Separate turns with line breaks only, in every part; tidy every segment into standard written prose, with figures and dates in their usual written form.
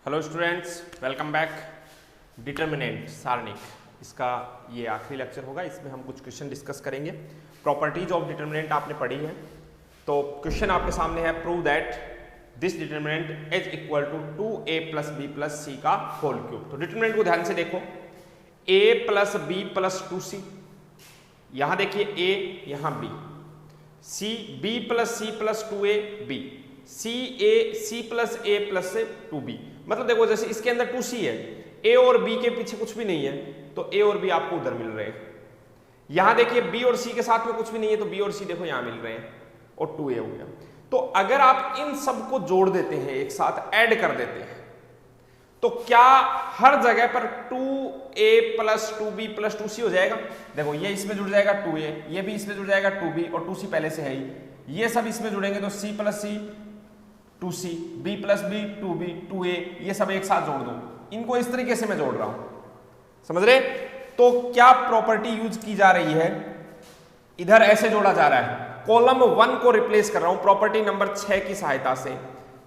Hello students, welcome back. Determinant सारणिक, इसका ये आखिरी लेक्चर होगा। इसमें हम कुछ क्वेश्चन डिस्कस करेंगे। प्रॉपर्टीज ऑफ डिटर्मिनेंट आपने पढ़ी है, तो क्वेश्चन आपके सामने है, prove that this determinant is equal to 2a plus b plus c का होल क्यूब। तो डिटर्मिनेंट को ध्यान से देखो, a plus b plus 2c, यहां देखिए a, यहां b, c b plus c plus 2a b, c plus a plus से 2b। मतलब देखो, जैसे इसके अंदर 2c है, a और b के पीछे कुछ भी नहीं है, तो a और b आपको उधर मिल रहे हैं। यहां देखिए b और c के साथ में कुछ भी नहीं है, तो b और c देखो यहां मिल रहे हैं, और 2a हो गया। तो अगर आप इन सब को जोड़ देते हैं, एक साथ ऐड कर देते हैं, तो क्या हर जगह पर 2a plus 2b plus 2c हो जाएगा? देखो, ये इसमें जुड़ जाएगा 2a, ये भी इसमें जुड़ जाएगा 2b, और 2c पहले से है ही, ये सब इसमें जुड़ेंगे तो c plus c 2c, b plus b 2b 2a, ये सब एक साथ जोड़ दो। इनको इस तरीके से मैं जोड़ रहा हूं, समझ रहे? तो क्या प्रॉपर्टी यूज की जा रही है? इधर ऐसे जोड़ा जा रहा है, कॉलम 1 को रिप्लेस कर रहा हूं प्रॉपर्टी नंबर 6 की सहायता से।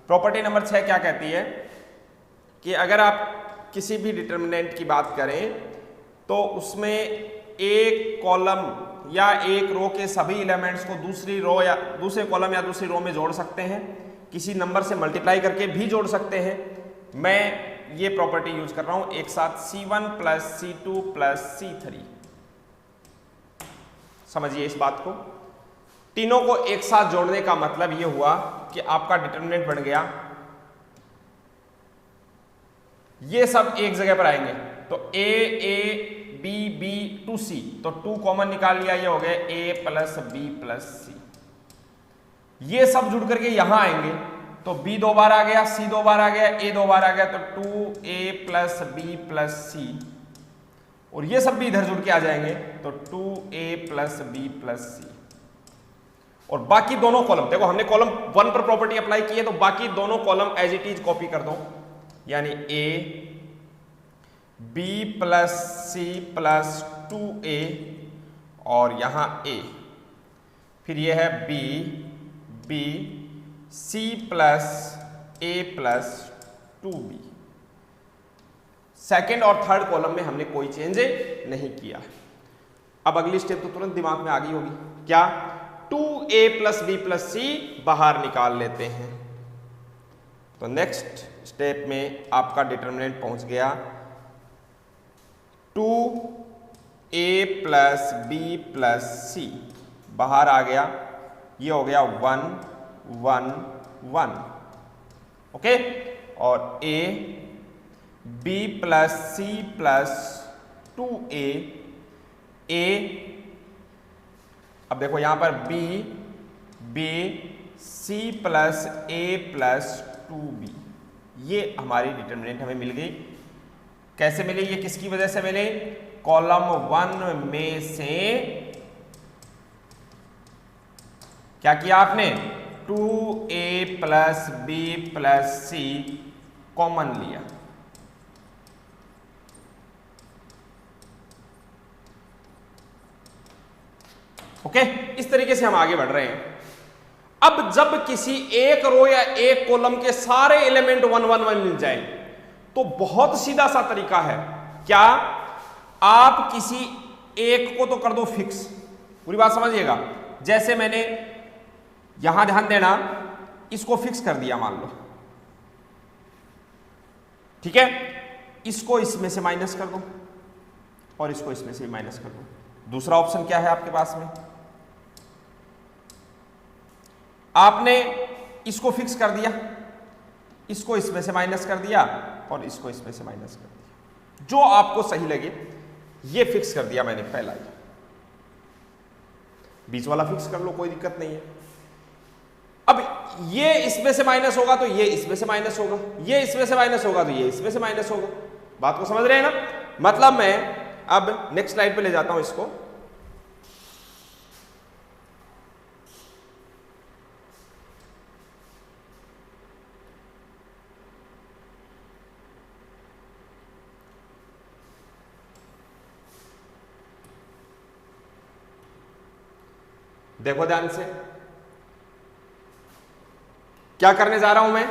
प्रॉपर्टी नंबर 6 क्या कहती है कि अगर आप किसी भी डिटर्मिनेंट की बात करें तो उसमें एक कॉलम या एक रो के सभी एलिमेंट्स को दूसरी रो या दूसरे कॉलम या दूसरी रो में जोड़ सकते हैं, किसी नंबर से मल्टीप्लाई करके भी जोड़ सकते हैं। मैं ये प्रॉपर्टी यूज कर रहा हूं एक साथ, c1 plus c2 plus c3। समझिए इस बात को, तीनों को एक साथ जोड़ने का मतलब ये हुआ कि आपका डिटर्मिनेंट बन गया, ये सब एक जगह पर आएंगे, तो a b b 2c, तो 2 कॉमन निकाल लिया, ये हो गया a plus b plus c। ये सब जुड़ करके यहां आएंगे, तो b 2 बार आ गया, c 2 बार आ गया, a 2 बार आ गया, तो 2a plus b plus c, और ये सब भी इधर जुड़ के आ जाएंगे, तो 2a plus b plus c। और बाकी दोनों कॉलम, देखो हमने कॉलम 1 पर प्रॉपर्टी अप्लाई की है, तो बाकी दोनों column as it is copy कर दो, यानी a b plus c plus 2a, और यहां a, फिर यह है b c plus a plus 2b। Second और थर्ड कॉलम में हमने कोई चेंज नहीं किया। अब अगली स्टेप तो तुरंत दिमाग में आ गई होगी, क्या? 2a plus b plus c बाहर निकाल लेते हैं। तो नेक्स्ट स्टेप में आपका डिटर्मिनेंट पहुंच गया 2a plus b plus c, बाहर आ गया, ये हो गया 1 1 1, ओके। और a b plus c plus 2a, a, अब देखो यहां पर b c plus a plus 2b, ये हमारी डिटर्मिनेंट हमें मिल गई। कैसे मिली? ये किसकी वजह से मिले? कॉलम 1 में से क्या किया आपने? 2a plus b plus c common लिया, ओके। इस तरीके से हम आगे बढ़ रहे हैं। अब जब किसी एक रो या एक कॉलम के सारे एलिमेंट 1 1 1 मिल जाए, तो बहुत सीधा सा तरीका है, क्या? आप किसी एक को तो कर दो फिक्स, पूरी बात समझिएगा। जैसे मैंने यहां ध्यान देना, इसको फिक्स कर दिया मान लो, ठीक है। इसको इसमें से माइनस कर दो, और इसको इसमें से माइनस कर दो। दूसरा ऑप्शन क्या है आपके पास में? आपने इसको फिक्स कर दिया, इसको इसमें से माइनस कर दिया, और इसको इसमें से माइनस कर दिया। जो आपको सही लगे ये फिक्स कर दिया मैंने, पहला ही। बीच वाला फिक्स कर लो, कोई दिक्कत नहीं है। अब ये इसमें से माइनस होगा तो ये इसमें से माइनस होगा, ये इसमें से माइनस होगा तो ये इसमें से माइनस होगा। बात को समझ रहे हैं ना? मतलब मैं अब नेक्स्ट स्लाइड पे ले जाता हूं इसको। देखो ध्यान से, क्या करने जा रहा हूं मैं?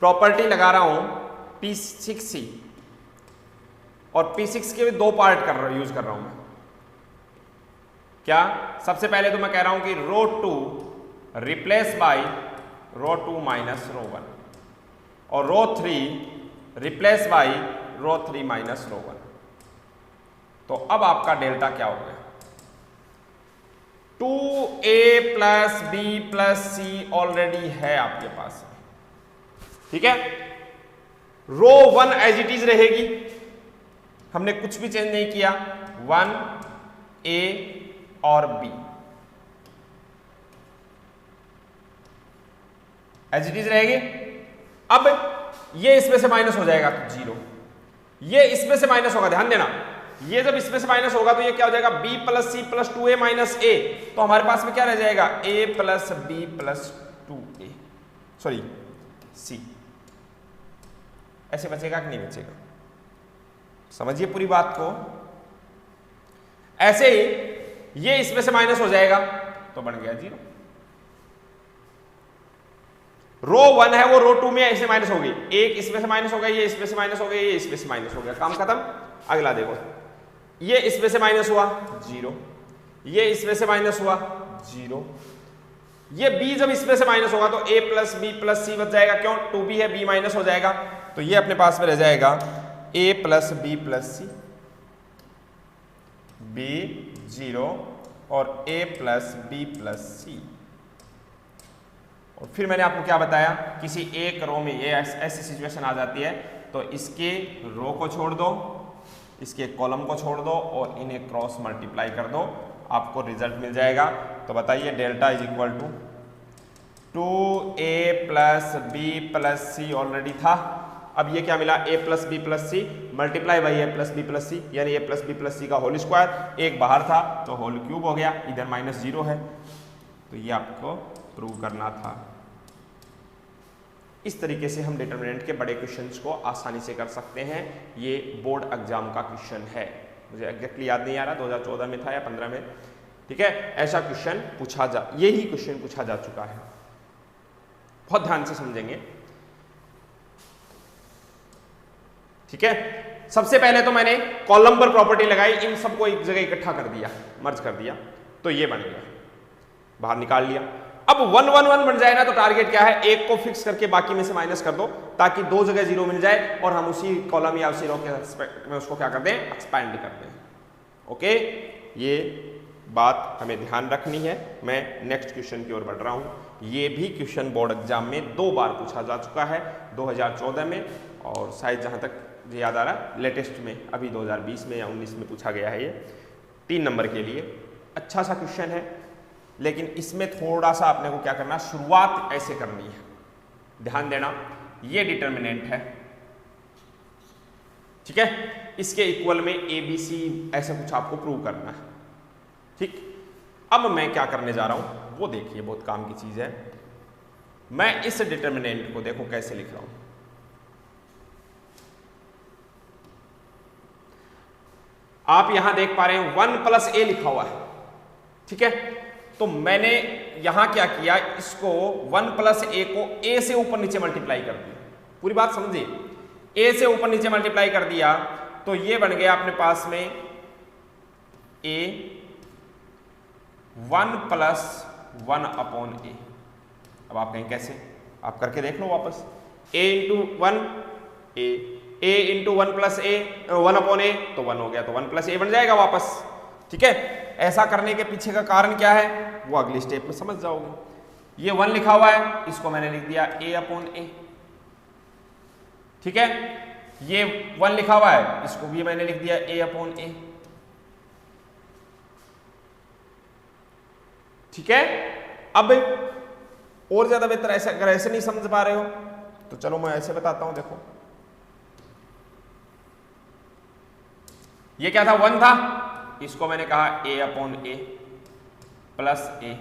प्रॉपर्टी लगा रहा हूं P6C और P6 के भी दो पार्ट यूज कर रहा हूं मैं। क्या? सबसे पहले तो मैं कह रहा हूं कि ρ2 रिप्लेस बाय ρ2 माइनस ρ1 और ρ3 रिप्लेस बाय ρ3 माइनस ρ1। तो अब आपका डेल्टा क्या हो गया? 2a plus b plus c already है आपके पास, ठीक है। ρ1 एज इट इज रहेगी, हमने कुछ भी चेंज नहीं किया, 1a और b एज इट इज रहेगी। अब ये इसमें से माइनस हो जाएगा तो 0, ये इसमें से माइनस होगा, ध्यान देना, ये जब इसमें से माइनस होगा तो ये क्या हो जाएगा? b plus c plus 2a minus a। तो हमारे पास में क्या रह जाएगा? a plus b plus 2a, sorry c। ऐसे बचेगा कि नहीं बचेगा? समझिए पूरी बात को। ऐसे ही ये इसमें से माइनस हो जाएगा तो बन गया 0। ρ1 है वो ρ2 में ऐसे माइनस हो गई, एक इसमें से माइनस हो गया, ये इसमें से माइनस हो गया, ये इसमें से माइनस हो गया, काम खत्म। अगला देखो, ये इसमें से माइनस हुआ 0, ये इसमें से माइनस हुआ 0, ये b जब इसमें से माइनस होगा तो a plus b plus c बच जाएगा, क्यों? 2b है, b माइनस हो जाएगा, तो ये अपने पास में रह जाएगा a plus b plus c, b 0 और a plus b plus c। और फिर मैंने आपको क्या बताया, किसी एक रो में ये ऐसी सिचुएशन आ जाती है तो इसके रो को छोड़ दो, इसके कॉलम को छोड़ दो और इन्हें क्रॉस मल्टीप्लाई कर दो, आपको रिजल्ट मिल जाएगा। तो बताइए delta is equal to 2a plus b plus c already था, अब ये क्या मिला? a plus b plus c multiply by a plus b plus c, यानी a plus b plus c का होल स्क्वायर, एक बाहर था तो होल क्यूब हो गया, इधर माइनस 0 है, तो ये आपको प्रूव करना था। इस तरीके से हम डिटरमिनेंट के बड़े क्वेश्चंस को आसानी से कर सकते हैं। ये बोर्ड एग्जाम का क्वेश्चन है, मुझे एग्जैक्टली याद नहीं आ रहा, 2014 में था या 15 में, ठीक है। ऐसा क्वेश्चन पूछा यही क्वेश्चन पूछा जा चुका है, बहुत ध्यान से समझेंगे, ठीक है। सबसे पहले तो मैंने कॉलम पर प्रॉपर्टी लगाई, इन सबको एक जगह इकट्ठा कर दिया, मर्ज कर दिया, तो ये बन गया, बाहर निकाल लिया। अब 1 1 1 बन जाए ना तो टारगेट क्या है? एक को फिक्स करके बाकी में से माइनस कर दो, ताकि दो जगह 0 मिल जाए और हम उसी कॉलम या उसी रो के एस्पेक्ट में उसको क्या कर दें? एक्सपैंड कर दें। ओके, ये बात हमें ध्यान रखनी है। मैं नेक्स्ट क्वेश्चन की ओर बढ़ रहा हूं। ये भी क्वेश्चन बोर्ड एग्जाम में 2 बार पूछा जा चुका है, 2014 में और शायद जहां तक मुझे याद आ रहा लेटेस्ट में अभी 2020 में या 19 में पूछा गया है। ये 3 नंबर के लिए अच्छा सा क्वेश्चन है, लेकिन इसमें थोड़ा सा आपने को क्या करना, शुरुआत ऐसे करनी है। ध्यान देना, ये डिटरमिनेंट है, ठीक है, इसके इक्वल में ए बी सी ऐसा कुछ आपको प्रूव करना है, ठीक। अब मैं क्या करने जा रहा हूं वो देखिए, बहुत काम की चीज है। मैं इस डिटरमिनेंट को देखो कैसे लिख रहा हूं। आप यहां देख पा रहे हैं 1 प्लस ए लिखा हुआ है, ठीक है। तो मैंने यहां क्या किया, इसको 1 प्लस ए को ए से ऊपर नीचे मल्टीप्लाई कर दिया। पूरी बात समझिए, ए से ऊपर नीचे मल्टीप्लाई कर दिया तो ये बन गया अपने पास में ए 1 प्लस 1 अपॉन ए। अब आप कहें कैसे, आप करके देख लो वापस। ए इंटू 1 ए इंटू 1 प्लस ए 1 अपॉन ए तो 1 हो गया, तो 1 प्लस ए बन जाएगा वापस, ठीक है। ऐसा करने के पीछे का कारण क्या है वो अगली स्टेप में समझ जाओगे। ये 1 लिखा हुआ है, इसको मैंने लिख दिया ए अपॉन ए, ठीक है। ये 1 लिखा हुआ है, इसको भी मैंने लिख दिया ए अपॉन ए, ठीक है। अब और ज्यादा बेहतर ऐसे, अगर ऐसे नहीं समझ पा रहे हो तो चलो मैं ऐसे बताता हूं। देखो ये क्या था, 1 था, इसको मैंने कहा a upon a plus A,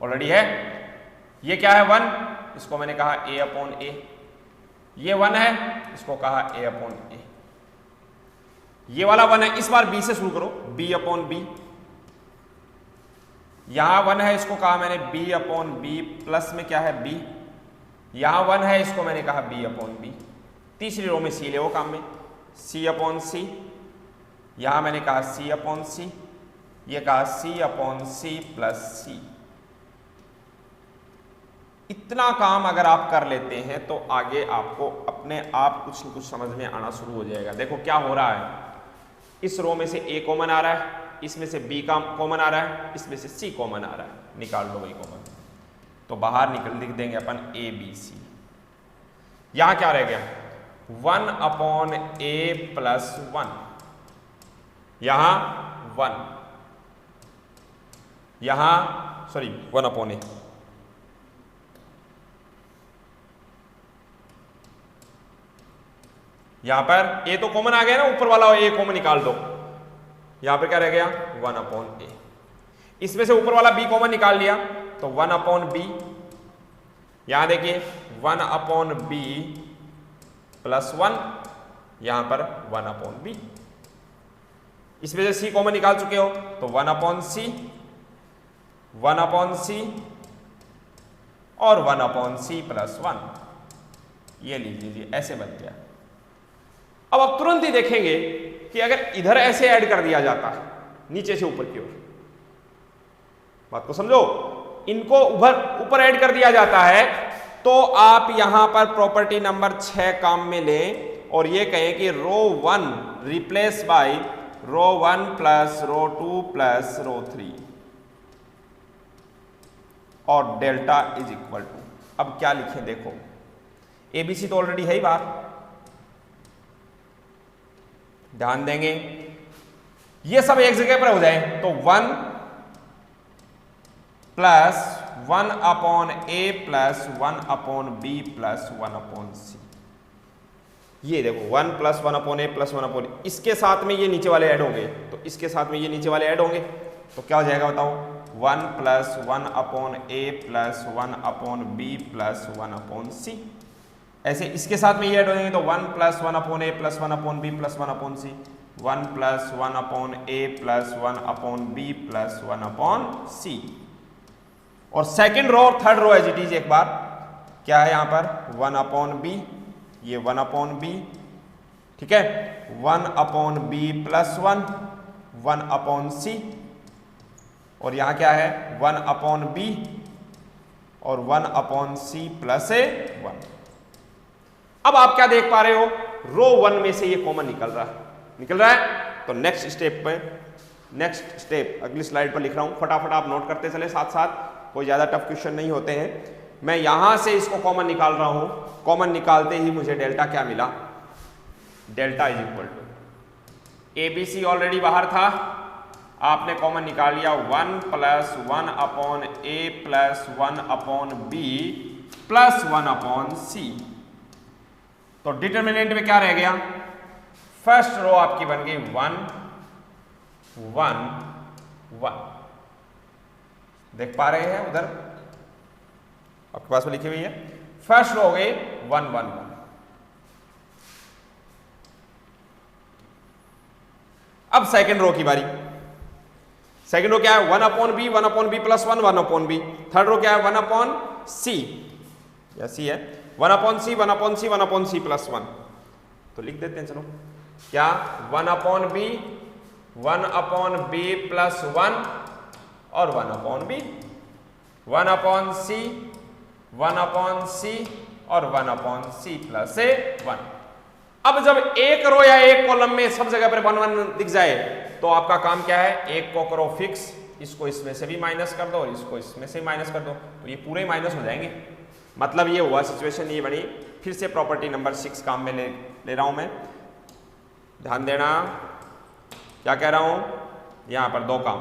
already है। ये क्या है 1, इसको मैंने कहा a अपॉन ए, ये 1 है, इसको कहा a अपॉन ए। ये वाला 1 है, इस बार b से शुरू करो, b अपॉन b। यहां 1 है, इसको कहा मैंने b अपॉन b, प्लस में क्या है b, यहां 1 है, इसको मैंने कहा b अपॉन बी। तीसरी रो में c ले वो काम में, c अपॉन सी, यहां मैंने कहा c अपॉन सी, ये कहा c अपॉन सी प्लस सी। इतना काम अगर आप कर लेते हैं तो आगे आपको अपने आप कुछ न कुछ समझ में आना शुरू हो जाएगा। देखो क्या हो रहा है, इस रो में से a कॉमन आ रहा है, इसमें से b का कॉमन आ रहा है, इसमें से c कॉमन आ रहा है, निकाल लो वही कॉमन। तो बाहर निकल लिख देंगे अपन a b c। यहां क्या रह गया, 1 अपॉन a प्लस 1, यहां 1, यहां सॉरी 1 अपॉन a, यहां पर a तो कॉमन आ गया ना, ऊपर वाला a कॉमन निकाल दो, यहां पर क्या रह गया 1 अपॉन a। इसमें से ऊपर वाला b कॉमन निकाल लिया तो 1 अपॉन b, यहां देखिए 1 अपॉन b प्लस 1, यहां पर 1 अपॉन b। इसमें से c कॉमन निकाल चुके हो तो 1 अपॉन c, 1 अपॉन c और 1 अपॉन c प्लस 1, ये लीजिए ऐसे बन गया। अब आप तुरंत ही देखेंगे कि अगर इधर ऐसे ऐड कर दिया जाता है नीचे से ऊपर की ओर, बात को समझो, इनको ऊपर ऐड कर दिया जाता है तो आप यहां पर प्रॉपर्टी नंबर 6 काम में लें और ये कहें कि row 1 replace by row 1 plus row 2 plus row 3 और डेल्टा इज इक्वल टू, अब क्या लिखें देखो, एबीसी तो ऑलरेडी है ही बाहर, ध्यान देंगे ये सब एक जगह पर हो जाए तो 1 plus 1 upon a plus 1 upon b plus 1 upon c. ये देखो 1 plus 1 upon a plus 1 upon, इसके साथ में ये नीचे वाले ऐड होंगे तो इसके साथ में ये नीचे वाले ऐड होंगे तो क्या हो जाएगा बताओ, 1 plus 1 upon a plus 1 upon b plus 1 upon c. ऐसे इसके साथ में ये ऐड हो जाएंगे तो 1 plus 1 upon a plus 1 upon b plus 1 upon c, 1 plus 1 upon a plus 1 upon b plus 1 upon c. और सेकेंड रो और third row as it is एक बार क्या है यहां पर 1 अपॉन बी, ये 1 अपॉन बी, ठीक है, 1 upon b plus 1, 1 upon c, और यहां क्या है 1 अपॉन बी और 1 अपॉन सी प्लस 1। अब आप क्या देख पा रहे हो, रो 1 में से ये कॉमन निकल रहा है। तो नेक्स्ट स्टेप पे, नेक्स्ट स्टेप अगली स्लाइड पर लिख रहा हूं, फटाफट आप नोट करते चले साथ साथ, कोई ज्यादा टफ क्वेश्चन नहीं होते हैं। मैं यहां से इसको कॉमन निकाल रहा हूं, कॉमन निकालते ही मुझे डेल्टा क्या मिला, delta is equal to abc already बाहर था, आपने कॉमन निकाल लिया 1 plus 1 upon a plus 1 upon b plus 1 upon c. तो डिटर्मिनेंट में क्या रह गया, फर्स्ट रो आपकी बन गई 1 1 1, देख पा रहे हैं उधर आपके पास में लिखी हुई है, फर्स्ट रो हो गई 1 1 1। अब सेकंड रो की बारी, सेकंड रो क्या है 1 upon b plus 1 1 upon b. Third row क्या है 1 अपॉन सी, या सी है 1 upon c 1 upon c 1 upon c plus 1। तो लिख देते हैं, चलो क्या 1 upon b 1 upon b plus 1 और 1 upon b, 1 upon c 1 upon c और 1 अपॉन सी प्लस 1। अब जब एक रो या एक कॉलम में सब जगह पर 1 1 दिख जाए तो आपका काम क्या है, एक को करो फिक्स, इसको इसमें से भी माइनस कर दो और इसको इसमें से माइनस कर दो, तो ये पूरे माइनस हो जाएंगे। मतलब ये हुआ सिचुएशन ये बनी। फिर से प्रॉपर्टी नंबर 6 काम में ले रहा हूं मैं, ध्यान देना क्या कह रहा हूं, यहां पर दो काम,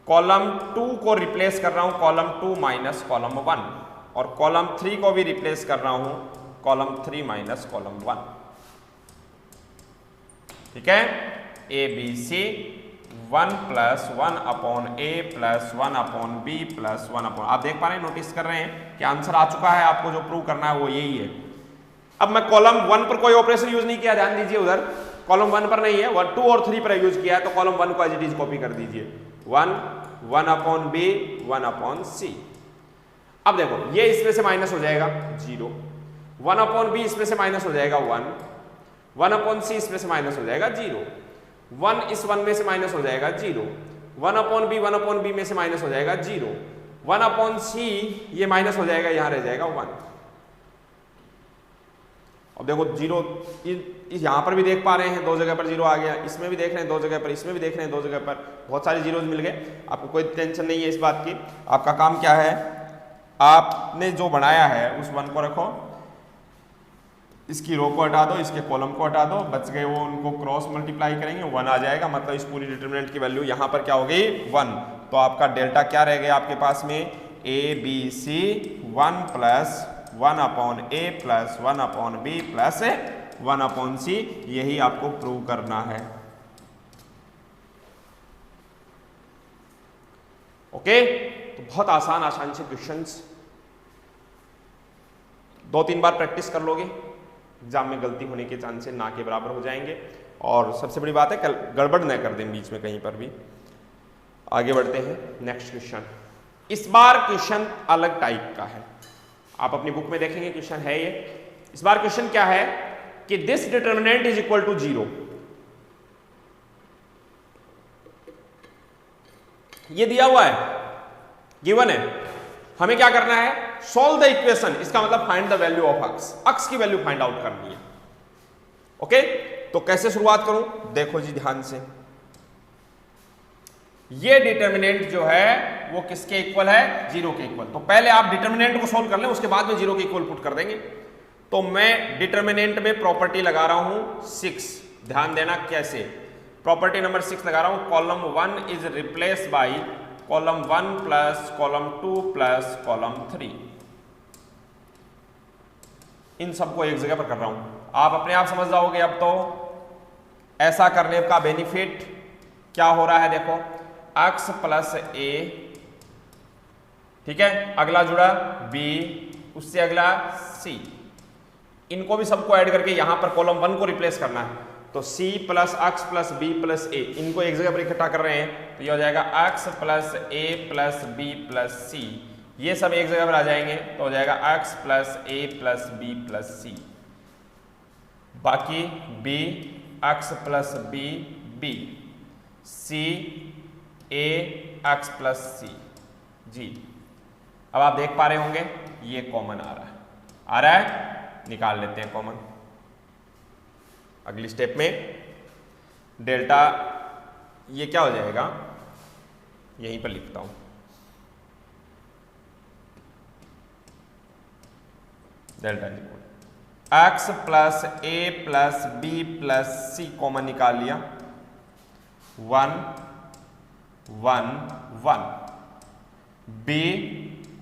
कॉलम 2 को रिप्लेस कर रहा हूं कॉलम 2 माइनस कॉलम 1 और कॉलम 3 को भी रिप्लेस कर रहा हूं कॉलम 3 माइनस कॉलम 1, ठीक है। A b c 1 plus 1 upon a plus 1 upon b plus 1 upon, आप देख पा रहे हैं, नोटिस कर रहे हैं कि आंसर आ चुका है, आपको जो प्रूव करना है वो यही है। अब मैं कॉलम 1 पर कोई ऑपरेशन यूज नहीं किया, ध्यान दीजिए, उधर कॉलम 1 पर नहीं है, 1 2 और 3 पर यूज किया है, तो कॉलम 1 को एज इट इज कॉपी कर दीजिए, 1 1 अपॉन बी 1 अपॉन सी। अब देखो ये इसमें से माइनस हो जाएगा 0, 1/b इसमें से माइनस हो जाएगा 1, 1/c इसमें से माइनस हो जाएगा 0, 1 इस 1 में से माइनस हो जाएगा 0, 1/b में से माइनस हो जाएगा 0, 1/c ये माइनस हो जाएगा, यहां रह जाएगा 1। अब देखो 0 यहां पर भी देख पा रहे हैं, दो जगह पर 0 आ गया, इसमें भी देख रहे हैं दो जगह पर, इसमें भी देख रहे हैं दो जगह पर, बहुत सारे जीरोज मिल गए। आपको कोई टेंशन नहीं है इस बात की। आपका काम क्या है, आपने जो बनाया है उस 1 को रखो, इसकी रो को हटा दो, इसके कॉलम को हटा दो, बच गए वो, उनको क्रॉस मल्टीप्लाई करेंगे 1 आ जाएगा, मतलब इस पूरी डिटरमिनेंट की वैल्यू यहाँ पर क्या हो गई 1। तो आपका डेल्टा क्या रह गया आपके पास में, ABC 1 + 1/a + 1/b + 1/c, यही आपको प्रूव करना है। ओके, तो बहुत आसान से क्वेश्चंस 2-3 बार प्रैक्टिस कर लोगे, एग्जाम में गलती होने के चांसेस ना के बराबर हो जाएंगे। और सबसे बड़ी बात है गड़बड़ न कर दें बीच में कहीं पर भी। आगे बढ़ते हैं, नेक्स्ट क्वेश्चन। इस बार क्वेश्चन अलग टाइप का है, आप अपनी बुक में देखेंगे क्वेश्चन है ये। इस बार क्वेश्चन क्या है कि this determinant is equal to 0। ये दिया हुआ है, गिवन है, हमें क्या करना है, सॉल्व द इक्वेशन। इसका मतलब फाइंड द वैल्यू ऑफ अक्स, अक्स की वैल्यू फाइंड आउट करनी है। ओके, तो कैसे शुरुआत करूं, देखो जी ध्यान से। ये डिटरमिनेंट जो है वो किसके इक्वल है, 0 के इक्वल। तो पहले आप डिटरमिनेंट को सोल्व कर लें, उसके बाद में 0 के इक्वल पुट कर देंगे। तो मैं डिटरमिनेंट में प्रॉपर्टी लगा रहा हूं 6, ध्यान देना कैसे। प्रॉपर्टी नंबर 6 लगा रहा हूं, column 1 is replace by column 1 + column 2 + column 3। इन सबको एक जगह पर कर रहा हूं, आप अपने आप समझ जाओगे। अब तो ऐसा करने का बेनिफिट क्या हो रहा है, देखो x + a, ठीक है, अगला जुड़ा b, उससे अगला c, इनको भी सबको ऐड करके यहां पर कॉलम 1 को रिप्लेस करना है। तो c + x + b + a, इनको एक जगह पर इकट्ठा कर रहे हैं, तो ये हो जाएगा x + a + b + c। ये सब एक जगह पर आ जाएंगे तो हो जाएगा x + a + b + c। बाकी b x + b b, c a x + c जी। अब आप देख पा रहे होंगे ये कॉमन आ रहा है, निकाल लेते हैं कॉमन। अगली स्टेप में डेल्टा ये क्या हो जाएगा, यहीं पर लिखता हूं, delta x + a + b + c common निकाल लिया, 1 1 1, b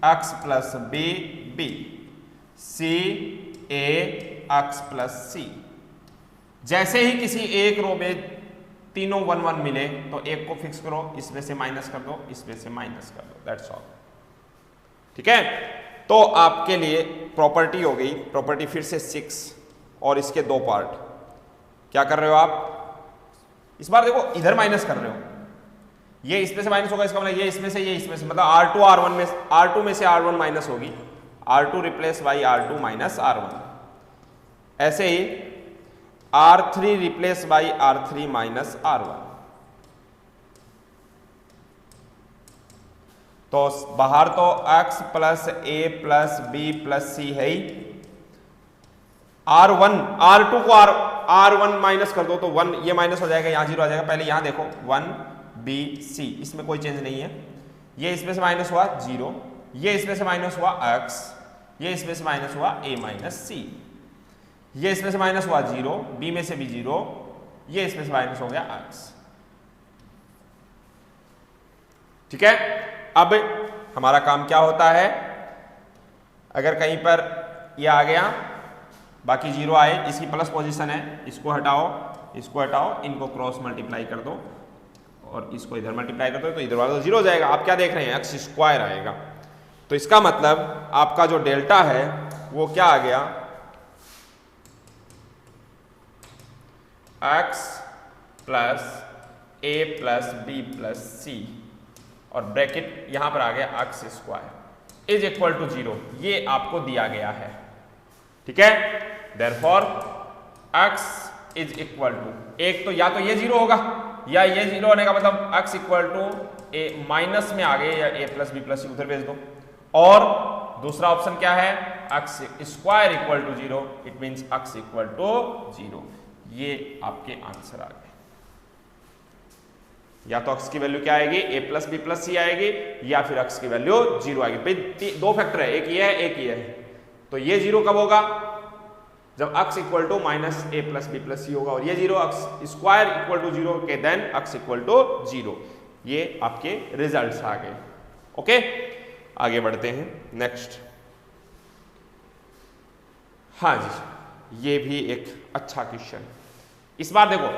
x + b b, c a x + c। जैसे ही किसी एक रो में तीनों 1 1 मिले तो एक को फिक्स करो, इसमें से माइनस कर दो, इसमें से माइनस कर दो, दैट्स ऑल। ठीक है, तो आपके लिए प्रॉपर्टी हो गई, प्रॉपर्टी फिर से 6 और इसके 2 पार्ट। क्या कर रहे हो आप, इस बार देखो इधर माइनस कर रहे हो, ये इसमें से माइनस होगा, इसका मतलब ये इसमें से, ये इसमें से, मतलब R2 R1 में, R2 में से R1 माइनस होगी, R2 replace by R2 - R1। ऐसे ही R3 replace by R3 - R1। तो बाहर तो x + a + b + c है ही, R1 R2 को R1 माइनस कर दो तो 1 ये माइनस हो जाएगा, यहां 0 आ जाएगा। पहले यहां देखो 1 b c, इसमें कोई चेंज नहीं है, ये इसमें से माइनस हुआ 0, ये इसमें से माइनस हुआ x, ये इसमें से माइनस हुआ a - c, ये इसमें से माइनस हुआ 0, b में से भी 0, ये इसमें से माइनस हो गया x। ठीक है, अब हमारा काम क्या होता है, अगर कहीं पर ये आ गया, बाकी 0 आए, इसकी प्लस पोजीशन है, इसको हटाओ, इसको हटाओ, इनको क्रॉस मल्टीप्लाई कर दो और इसको इधर मल्टीप्लाई कर दो, तो इधर वाला 0 हो जाएगा। आप क्या देख रहे हैं, x² आएगा। तो इसका मतलब आपका जो डेल्टा है वो क्या आ गया, x + a + b + c और ब्रैकेट यहां पर आ गया x²। इज इक्वल टू 0, ये आपको दिया गया है। ठीक है, therefore x is equal to, एक तो या तो ये 0 होगा या ये 0 होने का मतलब x equal to a minus में आ गए या a प्लस बी प्लस उधर भेज दो, और दूसरा ऑप्शन क्या है x square equal to 0, it means x equal to 0। ये आपके आंसर आ गए। या तो x की वैल्यू क्या आएगी, a प्लस बी प्लस सी आएगी, या फिर x की वैल्यू 0 आएगी। भाई दो फैक्टर है, एक ये है एक ये है, तो ये 0 कब होगा, जब x equal to minus a plus b plus c होगा, और ये 0 x स्क्वायर इक्वल टू 0 के देन x इक्वल टू 0। ये आपके रिजल्ट्स आ गए। ओके, आगे बढ़ते हैं नेक्स्ट। हाँ जी, ये भी एक अच्छा क्वेश्चन। इस बार देखो,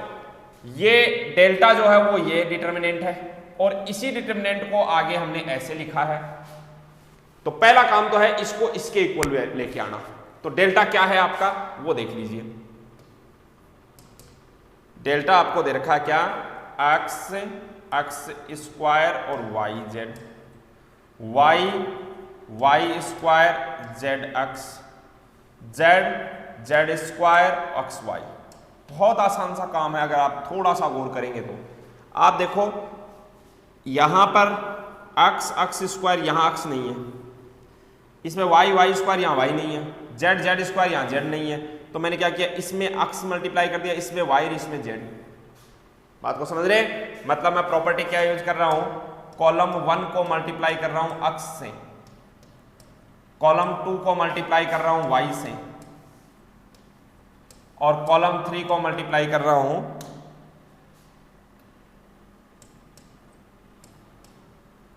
ये डेल्टा जो है वो ये डिटर्मिनेंट है, और इसी डिटर्मिनेंट को आगे हमने ऐसे लिखा है। तो पहला काम तो है इसको इसके इक्वल लेके आना। तो डेल्टा क्या है आपका वो देख लीजिए। डेल्टा आपको दे रखा है क्या, x स्क्वायर और y square zx, z square xy। बहुत आसान सा काम है, अगर आप थोड़ा सा गौर करेंगे तो। आप देखो यहां पर x स्क्वायर, यहां x नहीं है, इसमें y स्क्वायर, यहां y नहीं है, z स्क्वायर, यहां z नहीं है। तो मैंने क्या किया, इसमें x मल्टीप्लाई कर दिया, इसमें y और इसमें z। बात को समझ रहे, मतलब मैं प्रॉपर्टी क्या यूज कर रहा हूं, कॉलम 1 को मल्टीप्लाई कर रहा हूं x से, कॉलम 2 को मल्टीप्लाई कर रहा हूं y से, और कॉलम 3 को मल्टीप्लाई कर रहा हूं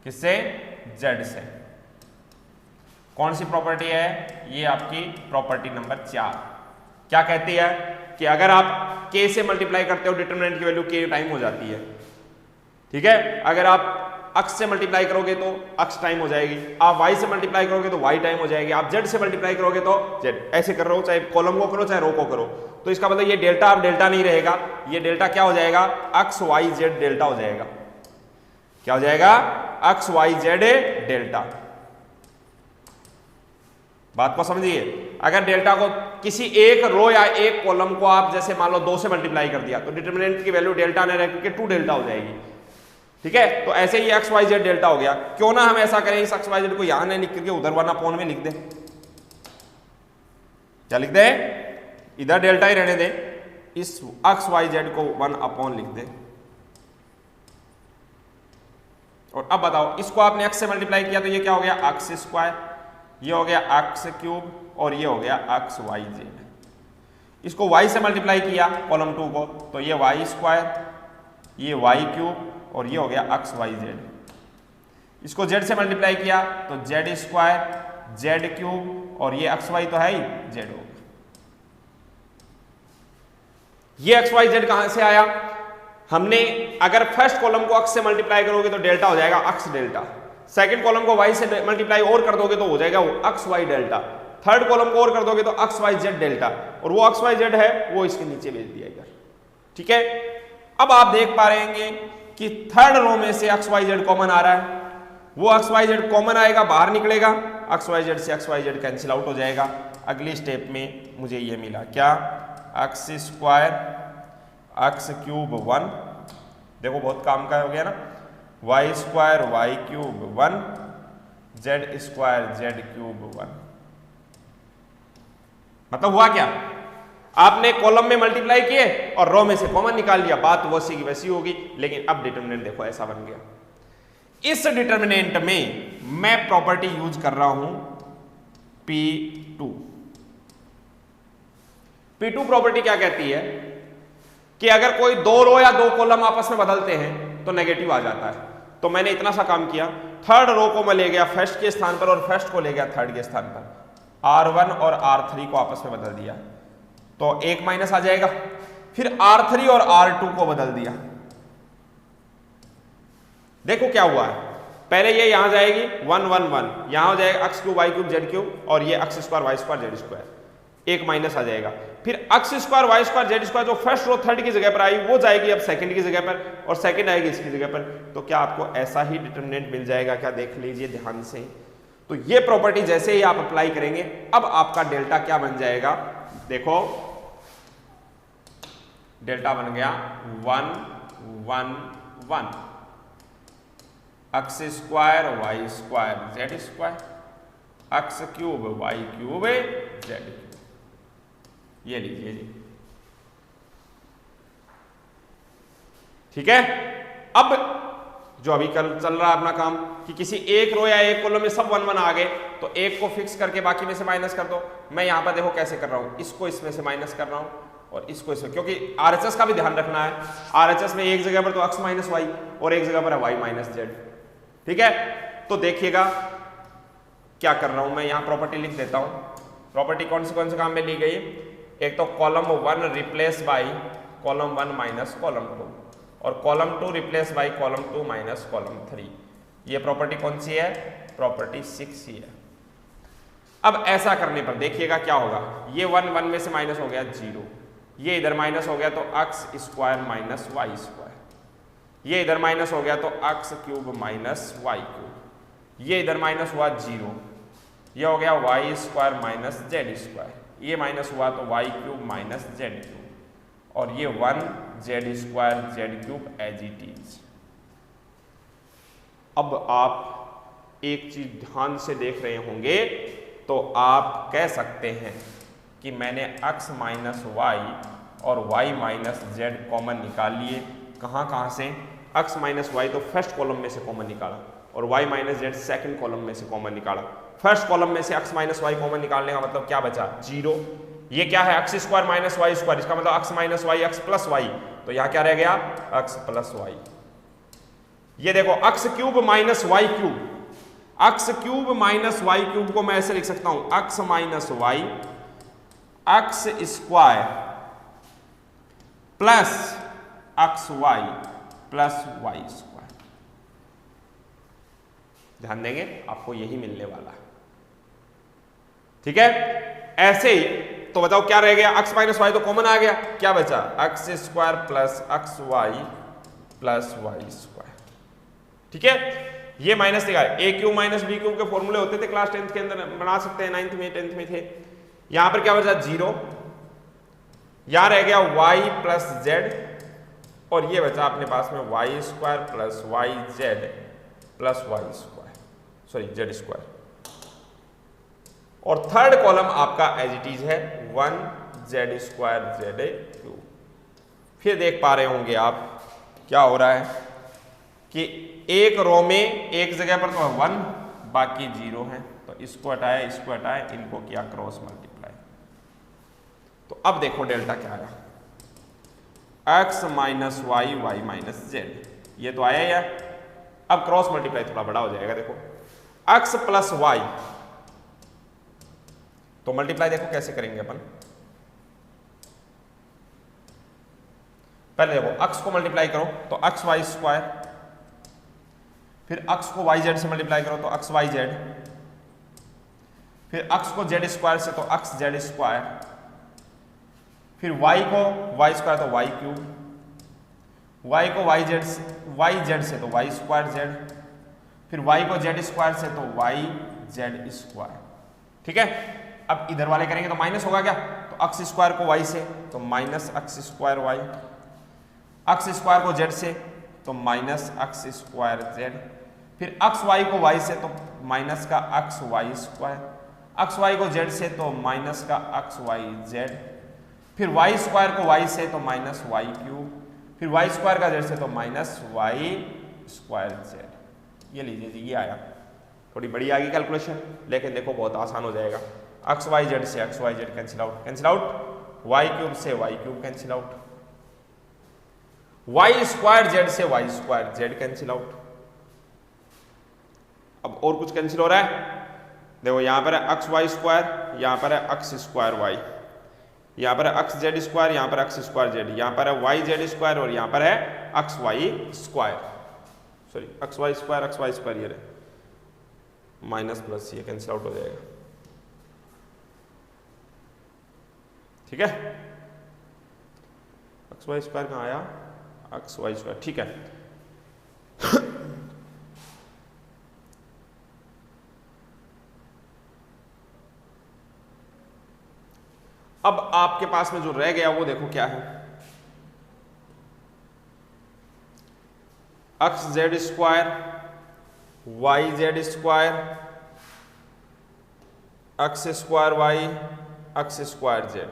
किससे, z से। कौन सी प्रॉपर्टी है ये, आपकी प्रॉपर्टी नंबर 4 क्या कहती है कि अगर आप k से मल्टीप्लाई करते हो डिटरमिनेंट की वैल्यू k टाइम हो जाती है। ठीक है, अगर आप x से मल्टीप्लाई करोगे तो x टाइम हो जाएगी, आप y से मल्टीप्लाई करोगे तो y टाइम हो जाएगी, आप z से मल्टीप्लाई करोगे तो z। ऐसे कर रहे हो, चाहे कॉलम को करो चाहे रो को करो। तो इसका मतलब ये डेल्टा अब डेल्टा नहीं रहेगा, ये डेल्टा क्या हो जाएगा, x y z डेल्टा हो जाएगा। क्या हो जाएगा, x y z डेल्टा। बात को समझिए, अगर डेल्टा को किसी एक रो या एक कॉलम को आप जैसे मान लो 2 से मल्टीप्लाई कर दिया, तो डिटरमिनेंट की वैल्यू डेल्टा नहीं रह के 2 डेल्टा हो जाएगी। ठीक है, तो ऐसे ही एक्स वाई जेड डेल्टा हो गया। क्यों ना हम ऐसा करें, इस एक्स वाई जेड को यहां नहीं लिख करके उधर 1/, में लिख दे। क्या लिख दे, इधर डेल्टा ही रहने दे, इस एक्स वाई जेड को 1/, लिख दे। और अब बताओ, इसको आपने x से मल्टीप्लाई किया तो ये क्या हो गया, एक्स स्क्वायर, ये हो गया एक्स क्यूब, और ये हो गया एक्स वाई जेड। इसको y से मल्टीप्लाई किया कॉलम 2 को, तो ये y स्क्वायर, ये y क्यूब, और ये हो गया एक्स वाई जेड। इसको z से मल्टीप्लाई किया तो z स्क्वायर, z क्यूब, और ये एक्स वाई तो है ही, z हो गया। ये एक्स वाई जेड कहां से आया, हमने अगर फर्स्ट कॉलम को x से मल्टीप्लाई करोगे तो डेल्टा हो जाएगा x डेल्टा, सेकंड कॉलम को y से मल्टीप्लाई और कर दोगे तो हो जाएगा वो x y delta, third column को और कर दोगे तो x y z डेल्टा, और वो x y z है वो इसके नीचे भेज दिया इधर। ठीक है, अब आप देख पा रहे हैं कि थर्ड रो में से x y z कॉमन आ रहा है, वो x y z कॉमन आएगा, बाहर निकलेगा, x y z से x y z cancel out हो जाएगा। अगली स्टेप में मुझे ये मिला क्या, x स्क्वायर एक्स क्यूब 1, देखो बहुत काम का हो गया ना, y square y cube 1, z square z cube 1। मतलब हुआ क्या, आपने कॉलम में मल्टीप्लाई किए और रो में से कॉमन निकाल लिया, बात वैसी की वैसी होगी। लेकिन अब डिटरमिनेंट देखो ऐसा बन गया। इस डिटरमिनेंट में मैं प्रॉपर्टी यूज कर रहा हूं P2। P2 प्रॉपर्टी क्या कहती है कि अगर कोई 2 रो या 2 कॉलम आपस में बदलते हैं तो नेगेटिव आ जाता है। तो मैंने इतना सा काम किया, थर्ड रो को मैं ले गया फर्स्ट के स्थान पर और फर्स्ट को ले गया थर्ड के स्थान पर, R1 और R3 को आपस में बदल दिया तो 1 माइनस आ जाएगा। फिर R3 और R2 को बदल दिया, देखो क्या हुआ है, पहले ये यहां जाएगी 1 1 1, यहां हो जाएगा x cube y cube z cube, और ये x square y square z square, 1 minus आ जाएगा। फिर x square y square z square जो फर्स्ट रो थर्ड की जगह पर आई वो जाएगी अब सेकंड की जगह पर, और सेकंड आएगी इसकी जगह पर। तो क्या आपको ऐसा ही डिटरमिनेंट मिल जाएगा क्या, देख लीजिए ध्यान से। तो ये प्रॉपर्टी जैसे ही आप अप्लाई करेंगे, अब आपका डेल्टा क्या बन जाएगा, देखो डेल्टा बन गया 1 1 1 x square y square z square, x cube y cube z cube. ये लीजिए जी, ठीक है। अब जो अभी कल चल रहा है अपना काम कि किसी एक रो या एक कॉलम में सब 1 1 आ गए, तो एक को फिक्स करके बाकी में से माइनस कर दो। मैं यहां पर देखो कैसे कर रहा हूं, इसको इसमें से माइनस कर रहा हूं और इसको इसमें, क्योंकि आरएचएस का भी ध्यान रखना है। आरएचएस में एक जगह पर तो एक्स माइनस वाई और एक जगह पर है वाई माइनस जेड, ठीक है। तो देखिएगा क्या कर रहा हूं मैं, यहां प्रॉपर्टी लिख देता हूं। प्रॉपर्टी कौन से काम में ली गई, एक तो column 1 replace by column 1 minus column 2 और column 2 replace by column 2 minus column 3। ये प्रॉपर्टी कौन सी है, प्रॉपर्टी 6 ही है। अब ऐसा करने पर देखिएगा क्या होगा, ये 1 1 में से माइनस हो गया 0, ये इधर माइनस हो गया तो x square minus y square, ये इधर माइनस हो गया तो x cube minus y cube, ये इधर माइनस हुआ 0, ये हो गया y square minus z square, ये माइनस हुआ तो y cube minus z cube और ये 1 z square z cube as it is. अब आप एक चीज ध्यान से देख रहे होंगे तो आप कह सकते हैं कि मैंने x माइनस वाई और y माइनस जेड कॉमन निकाल लिए। कहाँ से, x माइनस वाई तो फर्स्ट कॉलम में से कॉमन निकाला और y minus Z second column में से कॉमन निकाला। फर्स्ट कॉलम में से x माइनस वाई कॉमन निकालने का मतलब क्या बचा, 0। ये क्या है, x square minus y square, इसका मतलब x minus y x plus y, तो यहाँ क्या रह गया, x प्लस वाई। ये देखो x cube minus y cube, x cube minus y cube को मैं ऐसे लिख सकता हूं, x minus y x square plus x y plus y square. ध्यान देंगे आपको यही मिलने वाला है, ठीक है। ऐसे ही तो बताओ क्या रह गया, x माइनस वाई तो कॉमन आ गया, क्या बचा, x square plus x y plus y square, ठीक है। ये माइनस दिखा, a cube minus b cube के फॉर्मूले होते थे क्लास 10th के अंदर, बना सकते हैं 9th में 10th में थे। यहां पर क्या बचा, 0, यहां रह गया y प्लस जेड और ये बचा अपने पास में y square plus y z plus y square, sorry z square. और थर्ड कॉलम आपका एज इट इज है 1 जेड स्क्वायर जेड क्यूब। फिर देख पा रहे होंगे आप क्या हो रहा है कि एक रो में एक जगह पर तो 1 बाकी 0 है, तो इसको हटाया इसको हटाया, इनको किया क्रॉस मल्टीप्लाई। तो अब देखो डेल्टा क्या आया, x minus y y minus z, ये तो आया ही है। अब क्रॉस मल्टीप्लाई थोड़ा बड़ा हो जाएगा, देखो x प्लस वाई, तो मल्टीप्लाई देखो कैसे करेंगे अपन। पहले देखो x को मल्टीप्लाई करो तो x वाई स्क्वायर, फिर x को वाई जेड से मल्टीप्लाई करो तो x वाई जेड, फिर x को जेड स्क्वायर से तो x जेड स्क्वायर, फिर y को वाई स्क्वायर तो वाई क्यूब, y को वाई जेड से तो वाई स्क्वायर जेड, फिर y को जेड स्क्वायर से तो वाई जेड स्क्वायर, ठीक है। अब इधर वाले करेंगे तो माइनस होगा क्या, तो x स्क्वायर को y से तो minus x square y, x square को z से तो माइनस x स्क्वायर z, फिर x y को y से तो माइनस का x y square, x y को z से तो माइनस का x y z, फिर y स्क्वायर को y से तो माइनस y क्यूब, फिर y स्क्वायर का z से तो माइनस y स्क्वायर z। ये लीजिए जी, ये आया। थोड़ी बड़ी आ गई कैलकुलेशन, लेकिन देखो बहुत आसान हो जाएगा। एक्स वाई जेड से x y z cancel out, y cube से y cube cancel out, y square z से y square z cancel out. अब और कुछ कैंसिल हो रहा है, देखो यहां पर है एक्स वाई स्क्वायर, यहां पर है एक्स स्क्वायर वाई, यहां पर है एक्स जेड स्क्वायर, यहां पर एक्स स्क्वायर जेड, यहां पर है वाई जेड स्क्वायर और यहां पर है x y square, sorry x y square, ये रहे माइनस प्लस, ये कैंसिल आउट हो जाएगा, ठीक है। एक्स वाई स्क्वायर कहाँ आया, एक्स वाई स्क्वायर, ठीक है। आपके पास में जो रह गया वो देखो क्या है, x z square y z square x square y x square z.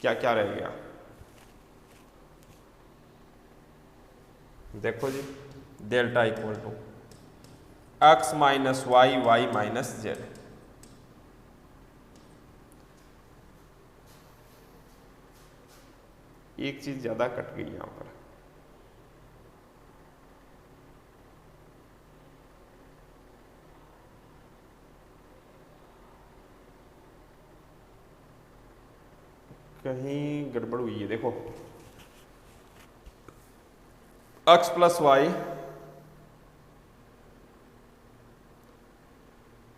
क्या क्या रह गया देखो जी, delta equal to x minus y y minus z. एक चीज ज्यादा कट गई यहां पर, कहीं गड़बड़ हुई है। देखो x plus y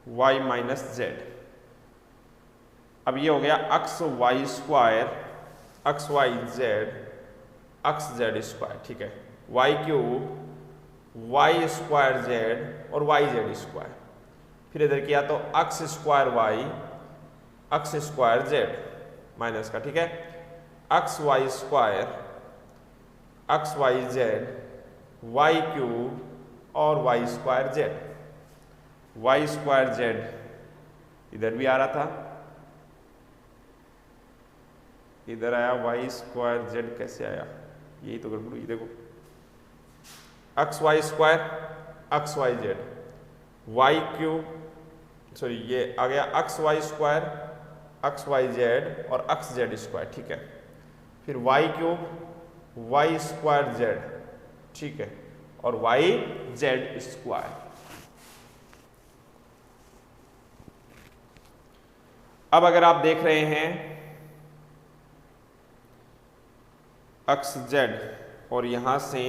y minus z. अब ये हो गया x y square x y z x z square, ठीक है, y cube y square z और वाई जेड स्क्वायर। फिर इधर किया तो x square y x square z minus का, ठीक है, x y square x y z y cube और y square z. Y square z इधर भी आ रहा था, इधर आया वाई स्क्वायर जेड, कैसे आया, यही तो गड़बड़ हुई। देखो x y square x y z y cube, sorry ये आ गया x y square x y z और एक्स जेड स्क्वायर, ठीक है, फिर y cube y square z, ठीक है, और वाई जेड स्क्वायर। अब अगर आप देख रहे हैं एक्स जेड और यहां से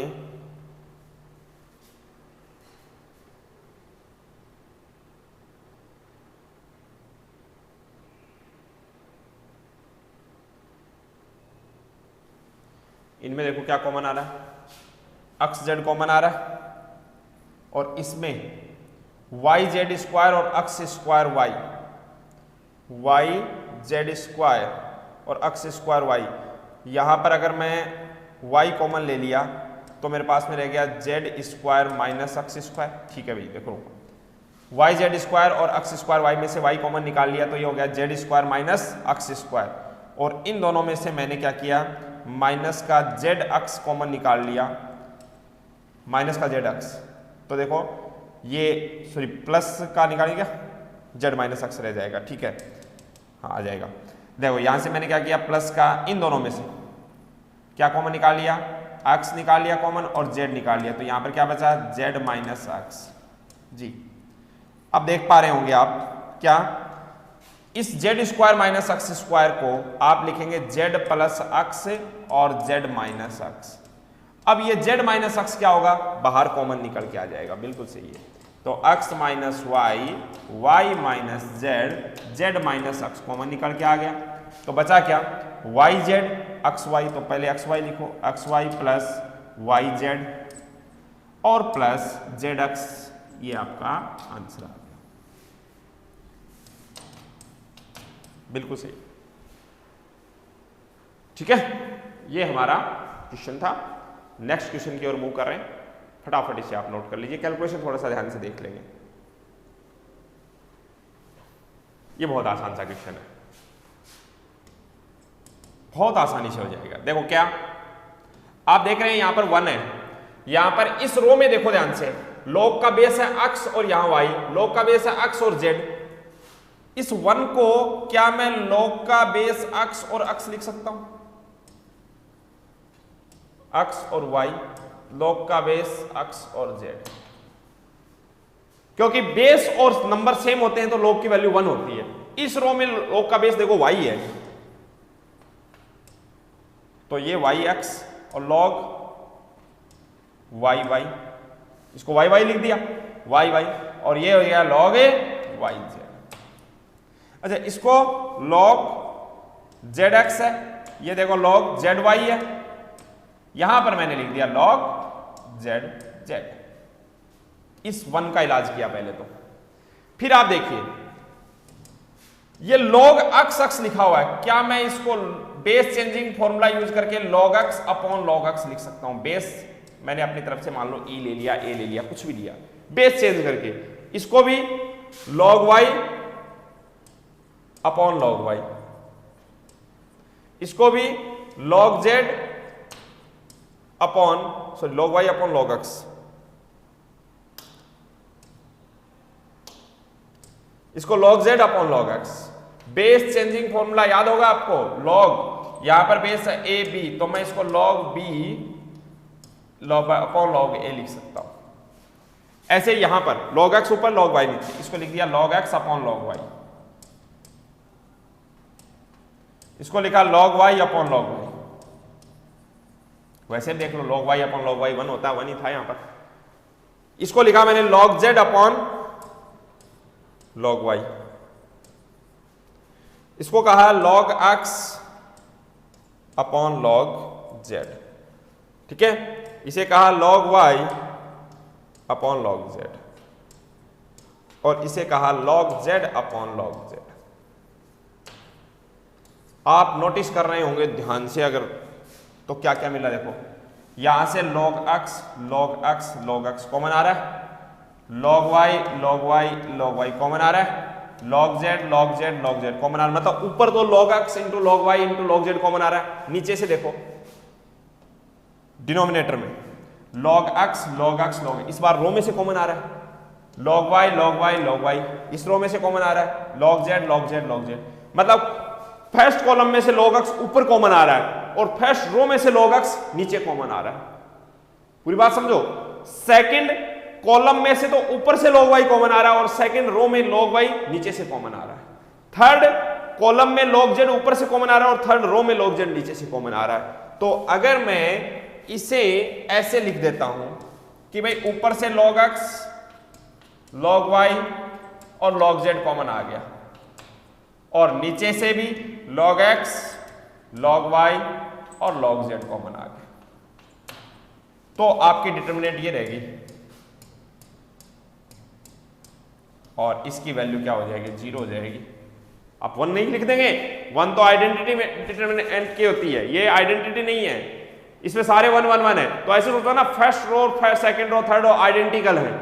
इनमें देखो क्या कॉमन आ रहा है, एक्स जेड कॉमन आ रहा है, और इसमें वाई जेड स्क्वायर और x square y y z square और एक्स स्क्वायर वाई। यहां पर अगर मैं वाई कॉमन ले लिया तो मेरे पास में रह गया Z square minus x square, ठीक है भाई। देखो वाई जेड स्क्वायर और एक्स स्क्वायर वाई में से वाई कॉमन निकाल लिया तो ये हो गया Z square minus x square, और इन दोनों में से मैंने क्या किया, माइनस का जेड एक्स कॉमन निकाल लिया, माइनस का जेड एक्स, तो देखो ये सॉरी प्लस का निकालेंगे जेड माइनस एक्स रह जाएगा, ठीक है, हाँ आ जाएगा। देखो यहां से मैंने क्या किया, प्लस का इन दोनों में से क्या कॉमन निकाल लिया, एक्स निकाल लिया कॉमन और जेड निकाल लिया, तो यहां पर क्या बचा, जेड माइनस एक्स जी। अब देख पा रहे होंगे आप क्या, इस Z square minus x square को आप लिखेंगे जेड प्लस एक्स और जेड माइनस एक्स। अब ये जेड माइनस एक्स क्या होगा, बाहर कॉमन निकल के आ जाएगा, बिल्कुल सही है। तो x minus y y minus z z minus x common निकल के आ गया, तो बचा क्या, वाई जेड एक्स वाई, तो पहले एक्स वाई लिखो, x y plus y z और प्लस जेड एक्स, ये आपका आंसर आ गया, बिल्कुल सही, ठीक है। ये हमारा क्वेश्चन था। नेक्स्ट क्वेश्चन की ओर मूव कर रहे हैं, फटाफट इसे आप नोट कर लीजिए, कैलकुलेशन थोड़ा सा ध्यान से देख लेंगे। ये बहुत आसान सा क्वेश्चन है, बहुत आसानी से हो जाएगा। देखो क्या आप देख रहे हैं, यहां पर 1 है, यहां पर इस रो में देखो ध्यान से, लॉग का बेस है x और यहां y, लॉग का बेस है x और z। इस 1 को क्या मैं लॉग का बेस x और x लिख सकता हूं, x और y, लॉग का बेस x और z, क्योंकि बेस और नंबर सेम होते हैं तो लॉग की वैल्यू 1 होती है। इस रो में लॉग का बेस देखो y है, तो ये yx और log y, इसको y लिख दिया y, और ये हो गया log yz। अच्छा, इसको log zx है, ये देखो log zy है, यहां पर मैंने लिख दिया log zz। इस 1 का इलाज किया पहले तो। फिर आप देखिए ये log x लिखा हुआ है, क्या मैं इसको बेस चेंजिंग फॉर्मूला यूज करके log x upon log x लिख सकता हूं? बेस मैंने अपनी तरफ से मान लो e ले लिया, a ले लिया, कुछ भी लिया, बेस चेंज करके इसको भी log y upon log y, इसको भी log z upon sorry log y upon log x, इसको log z upon log x। Base changing formula याद होगा आपको, log यहां पर बेस है a b, तो मैं इसको log b upon log a लिख सकता हूं। ऐसे यहां पर log x ऊपर log y नीचे, इसको लिख दिया log x upon log y, इसको लिखा log y upon log y। वैसे देख लो log y upon log y 1 होता है, 1 ही था यहां पर। इसको लिखा मैंने log z upon log y, इसको कहा log x upon log z, ठीक है। इसे कहा log y upon log z, और इसे कहा log z upon log z। आप नोटिस कर रहे होंगे ध्यान से अगर, तो क्या क्या मिला देखो, यहां से log x log x log x common आ रहा है, log y log y log y common आ रहा है, log z log z log z common आ रहा है। मतलब ऊपर तो log x into log y into log z common आ रहा है, नीचे से देखो डिनोमिनेटर में log x log x log, इस बार रो में से कॉमन आ रहा है, log y log y log y इस रो में से कॉमन आ रहा है, log z log z log z। मतलब फर्स्ट कॉलम में से log x ऊपर कॉमन आ रहा है और फर्स्ट रो में से log x नीचे कॉमन आ रहा है। पूरी बात समझो, सेकंड कॉलम में से तो ऊपर से log y कॉमन आ रहा है और सेकंड रो में log y नीचे से कॉमन आ रहा है। थर्ड कॉलम में log z ऊपर से कॉमन आ रहा है और थर्ड रो में log z नीचे से कॉमन आ रहा है। तो अगर मैं इसे ऐसे लिख देता हूं कि भाई ऊपर से log x log y और log z कॉमन आ गया और नीचे से भी log x log y और log z कॉमन आ गया, तो आपकी डिटरमिनेंट ये रहेगी और इसकी वैल्यू क्या हो जाएगी, 0 हो जाएगी। आप 1 नहीं लिख देंगे, 1 तो आइडेंटिटी में डिटरमिनेंट की होती है, ये आइडेंटिटी नहीं है, इसमें सारे 1 1 1 है। तो ऐसे होता है ना, first row second row third row identical है,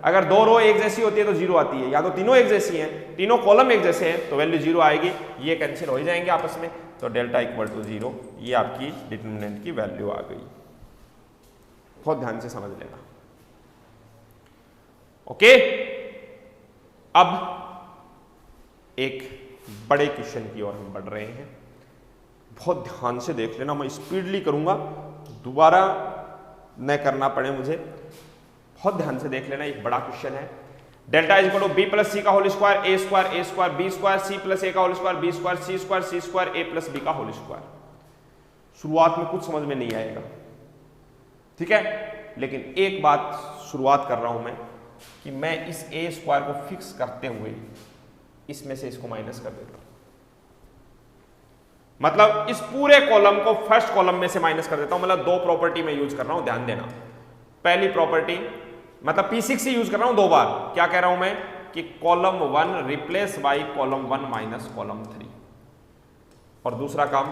अगर दो रो एक जैसी होती है तो 0 आती है, या तो तीनों एक जैसी हैं, तीनों कॉलम एक जैसे हैं तो वैल्यू 0 आएगी, ये कैंसिल हो जाएंगे आपस में, तो डेल्टा इक्वल टू 0, ये आपकी डिटरमिनेंट की वैल्यू आ गई। बहुत ध्यान से समझ लेना, ओके। अब एक बड़े क्वेश्चन की ओर हम बढ़ रहे हैं, बहुत ध्यान से देख लेना, मैं स्पीडली करूंगा, दोबारा न करना पड़े मुझे, बहुत ध्यान से देख लेना। एक बड़ा क्वेश्चन है, delta is equal to b plus c का whole square a square b square c plus a का whole square b square c square a plus b का होल स्क्वायर। शुरुआत में कुछ समझ में नहीं आएगा, ठीक है, लेकिन एक बात शुरुआत कर रहा हूं मैं कि मैं इस ए स्क्वायर को फिक्स करते हुए इसमें से इसको माइनस कर देता हूं, मतलब इस पूरे कॉलम को फर्स्ट कॉलम में से माइनस कर देता हूं। मतलब दो प्रॉपर्टी में यूज कर रहा हूं, ध्यान देना। पहली प्रॉपर्टी मतलब P6 से यूज कर रहा हूं दो बार। क्या कह रहा हूं मैं कि column 1 replace by column 1 minus column 3, और दूसरा काम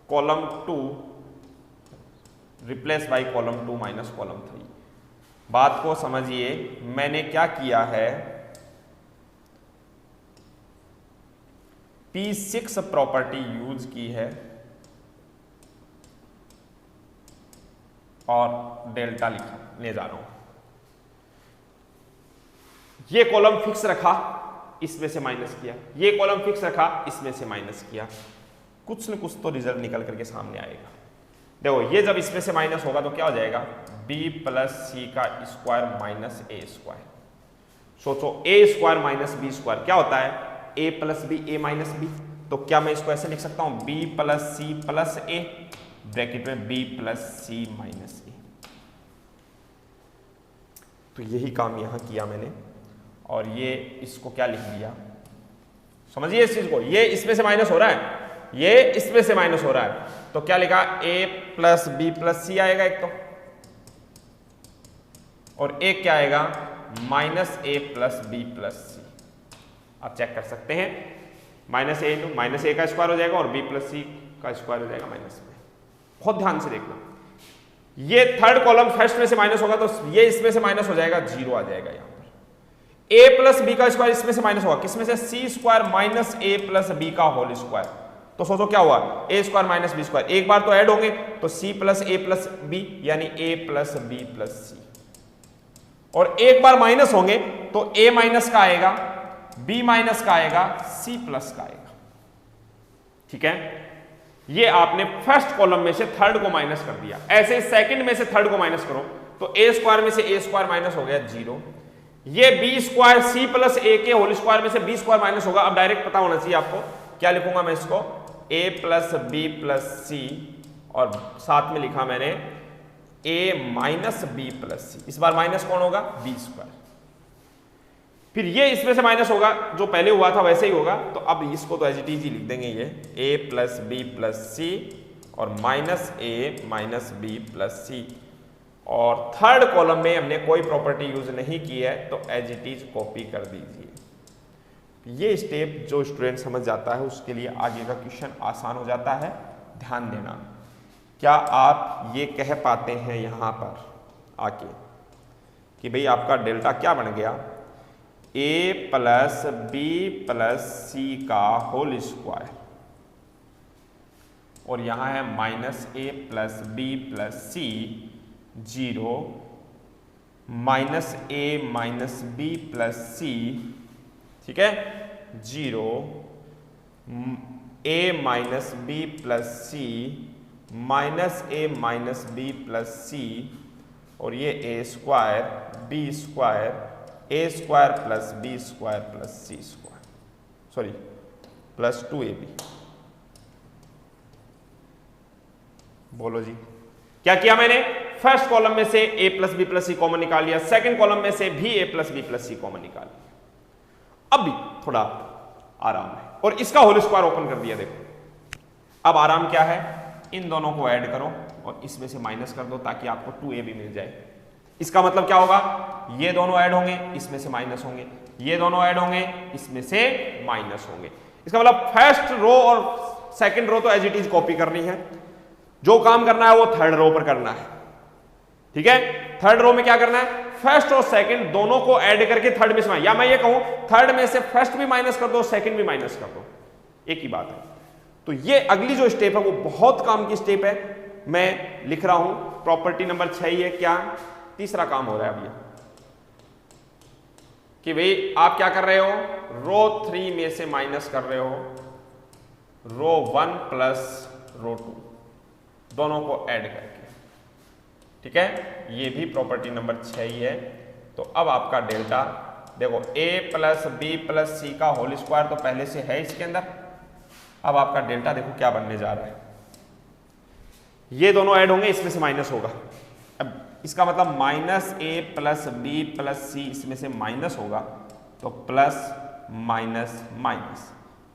column 2 replace by column 2 minus column 3। बात को समझिए, मैंने क्या किया है, P6 प्रॉपर्टी यूज की है और डेल्टा लिखने जा रहा हूं। ये कॉलम फिक्स रखा, इसमें से माइनस किया, ये कॉलम फिक्स रखा, इसमें से माइनस किया, कुछ न कुछ तो रिजल्ट निकल करके सामने आएगा। देखो, ये जब इसमें से माइनस होगा तो क्या हो जाएगा, b प्लस सी का स्क्वायर माइनस ए स्क्वायर। सोचो, a square minus b square क्या होता है, a plus b a minus b. तो क्या मैं इसको ऐसे लिख सकता हूं, b plus c plus a bracket में b plus c minus a. तो यही काम यहां किया मैंने, और ये इसको क्या लिख दिया, समझिए इस चीज को, ये इसमें से माइनस हो रहा है, ये इसमें से माइनस हो रहा है, तो क्या लिखा, a प्लस बी प्लस सी आएगा एक तो, और एक क्या आएगा, minus a plus b plus सी। आप चेक कर सकते हैं, माइनस ए इंटू माइनस ए का स्क्वायर हो जाएगा और बी प्लस सी का स्क्वायर हो जाएगा माइनस में। बहुत ध्यान से देखना, ये थर्ड कॉलम फर्स्ट में से माइनस होगा तो ये इसमें से माइनस हो जाएगा, जीरो आ जाएगा यहाँ पर। ए प्लस बी का स्क्वायर इसमें से माइनस होगा, किसमें से, सी square minus a plus b का होल स्क्वायर। तो सोचो क्या हुआ, ए स्क्वायर माइनस बी स्क्वायर, एक बार तो ऐड होंगे तो सी प्लस ए प्लस बी यानी ए प्लस बी प्लस सी, और एक बार माइनस होंगे तो ए माइनस का आएगा, बी माइनस का आएगा, सी प्लस का आएगा। ठीक है, ये आपने फर्स्ट कॉलम में से थर्ड को माइनस कर दिया। ऐसे सेकंड में से थर्ड को माइनस करो तो ए स्क्वायर में से ए स्क्वायर माइनस हो गया, जीरो। ये बी स्क्वायर सी प्लस ए के होल स्क्वायर में से बी स्क्वायर माइनस होगा। अब डायरेक्ट पता होना चाहिए आपको, क्या लिखूंगा मैं इसको, ए प्लस बी प्लस सी, और साथ में लिखा मैंने ए माइनस बी प्लस सी। इस बार माइनस कौन होगा, बी स्क्वायर। फिर ये इसमें से माइनस होगा, जो पहले हुआ था वैसे ही होगा। तो अब इसको तो एज इट इज ही लिख देंगे, ये ए प्लस बी प्लस सी और minus a minus b plus c. और थर्ड कॉलम में हमने कोई प्रॉपर्टी यूज नहीं की है तो एज इट इज कॉपी कर दीजिए। ये स्टेप जो स्टूडेंट समझ जाता है उसके लिए आगे का क्वेश्चन आसान हो जाता है। ध्यान देना, क्या आप ये कह पाते हैं यहां पर आके कि भाई आपका डेल्टा क्या बन गया, a plus b plus c का होल स्क्वायर, और यहां है minus a plus b plus c, zero, minus a minus b plus c, ठीक है, zero, a minus b plus c, minus a minus b plus c, और ये a square b square, a square plus b square plus c square, sorry plus 2ab। बोलो जी, क्या किया मैंने, first column में से ए प्लस बी प्लस सी common निकाल लिया, सेकंड कॉलम में से भी ए प्लस बी प्लस सी कॉमन निकाल लिया। अब भी थोड़ा आराम है, और इसका होल स्क्वायर ओपन कर दिया। देखो अब आराम क्या है, इन दोनों को ऐड करो और इसमें से माइनस कर दो ताकि आपको 2ab मिल जाए। इसका मतलब क्या होगा, ये दोनों ऐड होंगे इसमें से माइनस होंगे, ये दोनों ऐड होंगे इसमें से माइनस होंगे। इसका मतलब फर्स्ट रो और सेकंड रो तो एज इट इज कॉपी करनी है, जो काम करना है वो थर्ड रो पर करना है। ठीक है, थर्ड रो में क्या करना है, फर्स्ट और सेकंड दोनों को ऐड करके थर्ड में से, या मैं ये कहूं थर्ड में से फर्स्ट भी माइनस कर दो सेकंड भी माइनस कर दो, एक ही बात है। तो ये अगली जो स्टेप है वो बहुत काम की स्टेप है, मैं लिख रहा हूं प्रॉपर्टी नंबर 6 ही है। क्या, तीसरा काम हो रहा है अब ये कि भाई आप क्या कर रहे हो, रो 3 में से माइनस कर रहे हो रो 1 प्लस रो 2, दोनों को ऐड करके। ठीक है, ये भी प्रॉपर्टी नंबर 6 ही है। तो अब आपका डेल्टा देखो, a plus b plus c का होल स्क्वायर तो पहले से है इसके अंदर। अब आपका डेल्टा देखो क्या बनने जा रहा है, ये दोनों ऐड होंगे इसमें से माइनस होगा। अब इसका मतलब minus a plus b plus सी, इसमें से माइनस होगा तो प्लस माइनस माइनस,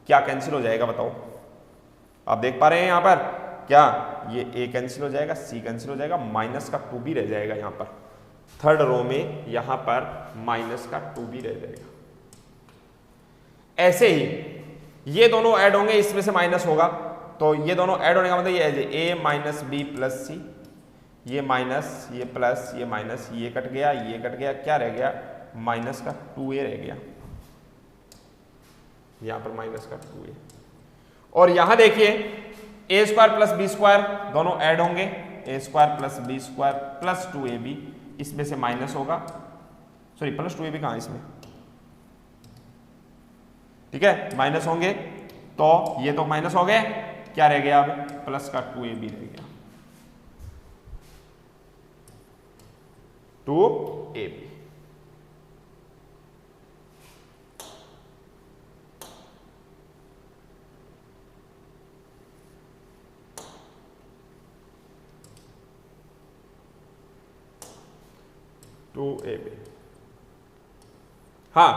क्या कैंसिल हो जाएगा बताओ, आप देख पा रहे हैं यहां पर, क्या ये a कैंसिल हो जाएगा, c कैंसिल हो जाएगा, माइनस का 2 भी रह जाएगा यहां पर। थर्ड रो में यहां पर माइनस का 2 भी रह जाएगा। ऐसे ही ये दोनों ऐड होंगे इसमें से माइनस होगा, तो ये दोनों ऐड होने का मतलब ये है a माइनस बी प्लस सी, ये माइनस ये प्लस ये माइनस, ये कट गया ये कट गया, क्या रह गया, माइनस का 2a रह गया, यहां पर माइनस का 2a। और यहां देखिए a square plus b square दोनों ऐड होंगे, a square plus b square plus 2ab, इसमें से माइनस होगा, सॉरी प्लस 2ab कहां इसमें, ठीक है, माइनस होंगे तो ये तो माइनस हो गए, क्या रह गया अब, प्लस का 2ab रह गया, 2ab। हाँ,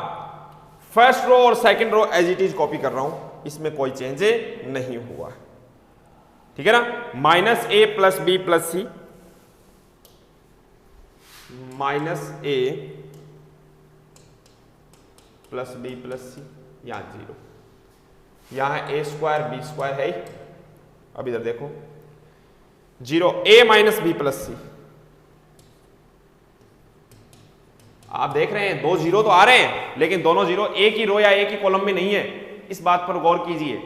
फर्स्ट रो और second row as it is copy कर रहा हूं, इसमें कोई चेंज नहीं हुआ। ठीक है ना, minus a plus b plus c, minus a plus b plus सी, यहां 0, यहाँ है a² b² है ही। अब इधर देखो 0 a माइनस b प्लस सी। आप देख रहे हैं 2 0 तो आ रहे हैं, लेकिन दोनों 0 एक ही रो या एक ही कॉलम में नहीं है, इस बात पर गौर कीजिए।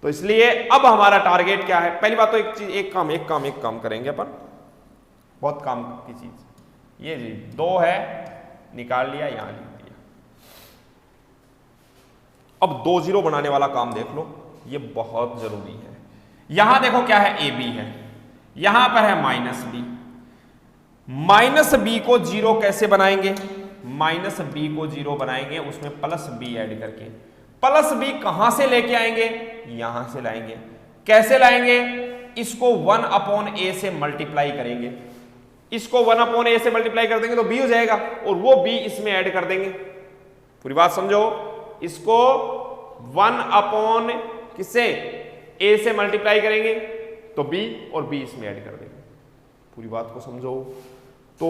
तो इसलिए अब हमारा टारगेट क्या है? पहली बात तो एक काम करेंगे अपन, बहुत काम की चीज। ये जी 2 है, निकाल लिया, यहां लिख दिया। अब 2 0 बनाने वाला काम देख लो, ये बहुत जरूरी है। यहां देखो क्या है, ए बी है, यहां पर है माइनस बी। माइनस बी को 0 कैसे बनाएंगे? माइनस बी को 0 बनाएंगे उसमें प्लस बी ऐड करके। प्लस बी कहां से लेके आएंगे? यहां से लाएंगे। कैसे लाएंगे? इसको 1/a से मल्टीप्लाई करेंगे। इसको 1/a से मल्टीप्लाई कर देंगे तो b हो जाएगा, और वो b इसमें ऐड कर देंगे। पूरी बात समझो, इसको 1/ किससे? a से मल्टीप्लाई करेंगे तो b, और b इसमें ऐड कर देंगे। पूरी बात को समझो। तो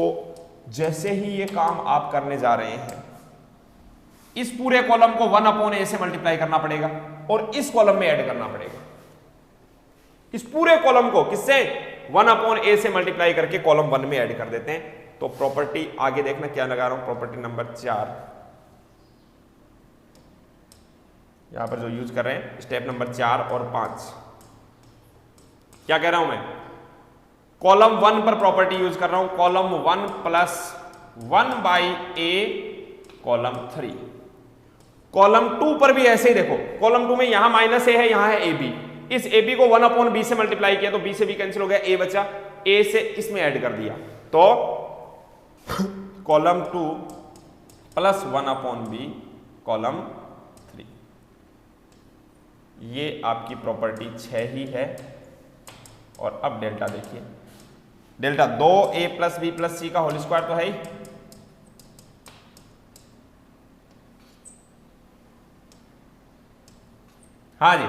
जैसे ही ये काम आप करने जा रहे हैं, इस पूरे कॉलम को 1/a से मल्टीप्लाई करना पड़ेगा और इस कॉलम में ऐड करना पड़ेगा। इस पूरे कॉलम को किससे? 1/a से मल्टीप्लाई करके कॉलम 1 में ऐड कर देते हैं। तो प्रॉपर्टी आगे देखना क्या लगा रहा हूं, प्रॉपर्टी नंबर 4 यहां पर जो यूज कर रहे हैं, स्टेप नंबर 4 और 5। क्या कह रहा हूं मैं? कॉलम 1 पर प्रॉपर्टी यूज कर रहा हूं, column 1 plus 1/a column 3। Column 2 पर भी ऐसे ही देखो, कॉलम 2 में यहां माइनस a है, यहां है ab। इस ab को 1/b से मल्टीप्लाई किया तो b से b कैंसिल हो गया, a बचा, a से इसमें ऐड कर दिया। तो कॉलम 2 प्लस 1/b कॉलम 3, ये आपकी प्रॉपर्टी 6 ही है। और अब डेल्टा देखिए, delta 2a plus b plus c का होल स्क्वायर तो है ही। हाँ जी,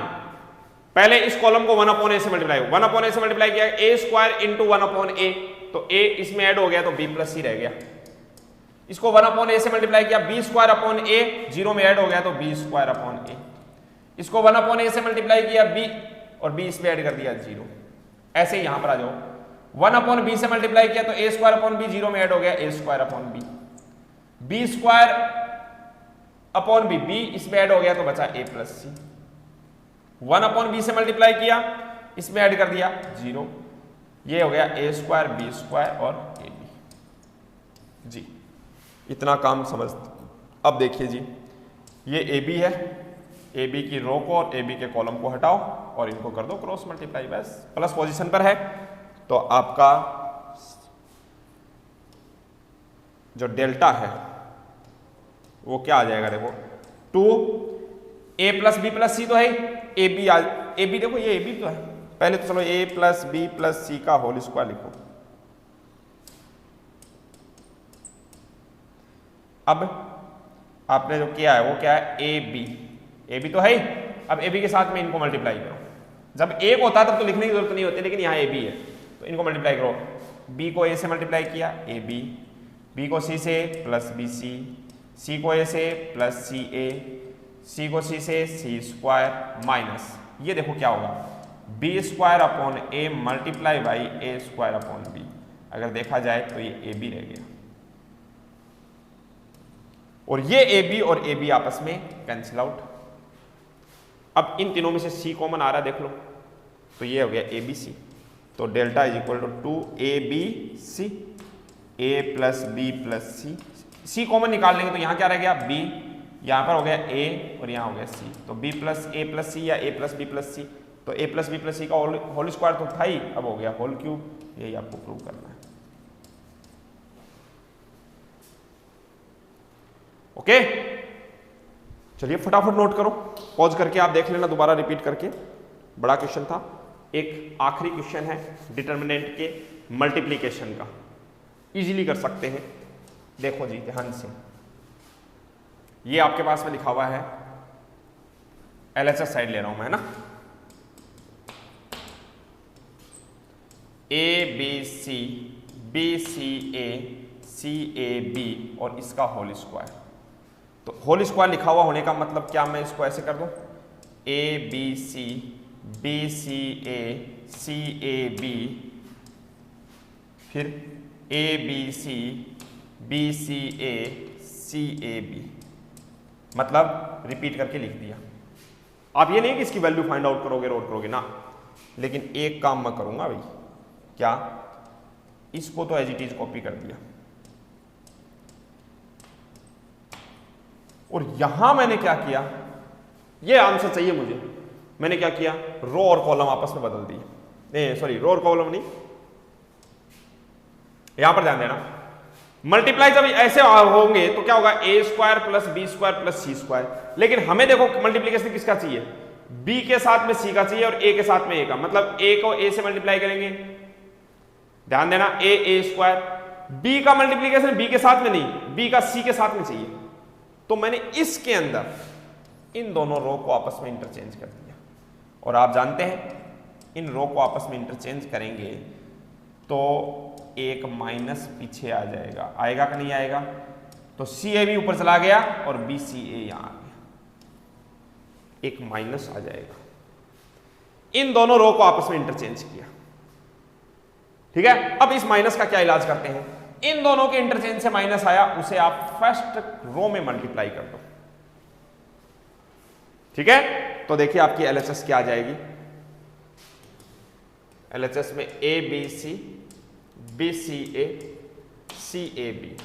पहले इस कॉलम को 1/a से मल्टीप्लाई, 1/a से मल्टीप्लाई किया, a² इंटू 1/a, तो a इसमें ऐड हो गया तो b प्लस c रह गया। इसको 1/a से मल्टीप्लाई किया, b²/a 0 में ऐड हो गया तो b²/a। इसको 1/a से मल्टीप्लाई किया b, और b इसमें ऐड कर दिया 0। ऐसे ही यहां पर आ जाओ, 1/b से मल्टीप्लाई किया तो a²/b 0 में ऐड हो गया a²/b, b²/b, b इसमें ऐड हो गया तो बचा a प्लस c। 1/b से मल्टीप्लाई किया, इसमें ऐड कर दिया 0, ये हो गया a² b² और ab। जी इतना काम समझ। अब देखिए जी, ये ab है, ab की रो को और ab के कॉलम को हटाओ और इनको कर दो क्रॉस मल्टीप्लाई, बस प्लस पोजीशन पर है। तो आपका जो डेल्टा है वो क्या आ जाएगा? देखो 2a plus b plus c तो है, ab देखो ये ab तो है। पहले तो चलो a plus b plus c का होल स्क्वायर लिखो। अब आपने जो किया है वो क्या है? ab तो है ही। अब ab के साथ में इनको मल्टीप्लाई करो। जब एक होता तब तो लिखने की जरूरत नहीं होती, लेकिन यहाँ ab है तो इनको मल्टीप्लाई करो। b को a से मल्टीप्लाई किया ab, b को c से प्लस bc, c को a से प्लस ca, c को c से c² माइनस, ये देखो क्या होगा, b²/a मल्टीप्लाई बाई a²/b। अगर देखा जाए तो ये ab रह गया, और ये ab और ab आपस में कैंसिल आउट। अब इन तीनों में से c कॉमन आ रहा है, देख लो, तो ये हो गया abc। तो delta is equal to 2abc, a plus b plus c। c common निकाल लेंगे तो यहाँ क्या रह गया? b, यहाँ पर हो गया a और यहाँ हो गया c। तो b plus a plus c या a plus b plus c। तो a plus b plus c का होल स्क्वायर तो था ही, अब हो गया होल क्यूब। यही आपको प्रूव करना है। ओके, चलिए फटाफट नोट करो, पॉज करके आप देख लेना, दोबारा रिपीट करके। बड़ा क्वेश्चन था। एक आखिरी क्वेश्चन है डिटर्मिनेंट के मल्टीप्लीकेशन का, इजीली कर सकते हैं। देखो जी ध्यान से, ये आपके पास में लिखा हुआ है, LHS साइड ले रहा हूं मैं, है ना। ABC, BCA, CAB और इसका होल स्क्वायर। तो होल स्क्वायर लिखा हुआ होने का मतलब क्या, मैं इसको ऐसे कर दूं, a b c b c a b, फिर a b c b c a b, मतलब रिपीट करके लिख दिया। आप ये नहीं कि इसकी वैल्यू फाइंड आउट करोगे रोड करोगे ना, लेकिन एक काम मैं करूंगा भाई, क्या, इसको तो एज इट इज कॉपी कर दिया और यहां मैंने क्या किया, ये आंसर चाहिए मुझे, मैंने क्या किया, रो और कॉलम आपस में बदल दिए, सॉरी रो और कॉलम नहीं, यहां पर ध्यान देना, मल्टीप्लाई जब ऐसे होंगे तो क्या होगा, a square plus b square plus c square, लेकिन हमें देखो मल्टीप्लीकेशन किसका चाहिए, बी के साथ में सी का चाहिए और ए के साथ में ए का, मतलब ए को ए से मल्टीप्लाई करेंगे, ध्यान देना, ए स्क्वायर, बी का मल्टीप्लीकेशन बी के साथ में नहीं, बी का सी के साथ में चाहिए, तो मैंने इसके अंदर इन दोनों रो को आपस में इंटरचेंज कर दिया, और आप जानते हैं इन रो को आपस में इंटरचेंज करेंगे तो एक माइनस पीछे आ जाएगा, आएगा कि नहीं आएगा, तो सी ए भी ऊपर चला गया और बी सी ए यहां आ गया, एक माइनस आ जाएगा, इन दोनों रो को आपस में इंटरचेंज किया, ठीक है। अब इस माइनस का क्या इलाज करते हैं, इन दोनों के इंटरचेंज से माइनस आया, उसे आप फर्स्ट रो में मल्टीप्लाई कर दो, ठीक है। तो देखिए आपकी एलएचएस क्या आ जाएगी, एलएचएस में a b c b c a b,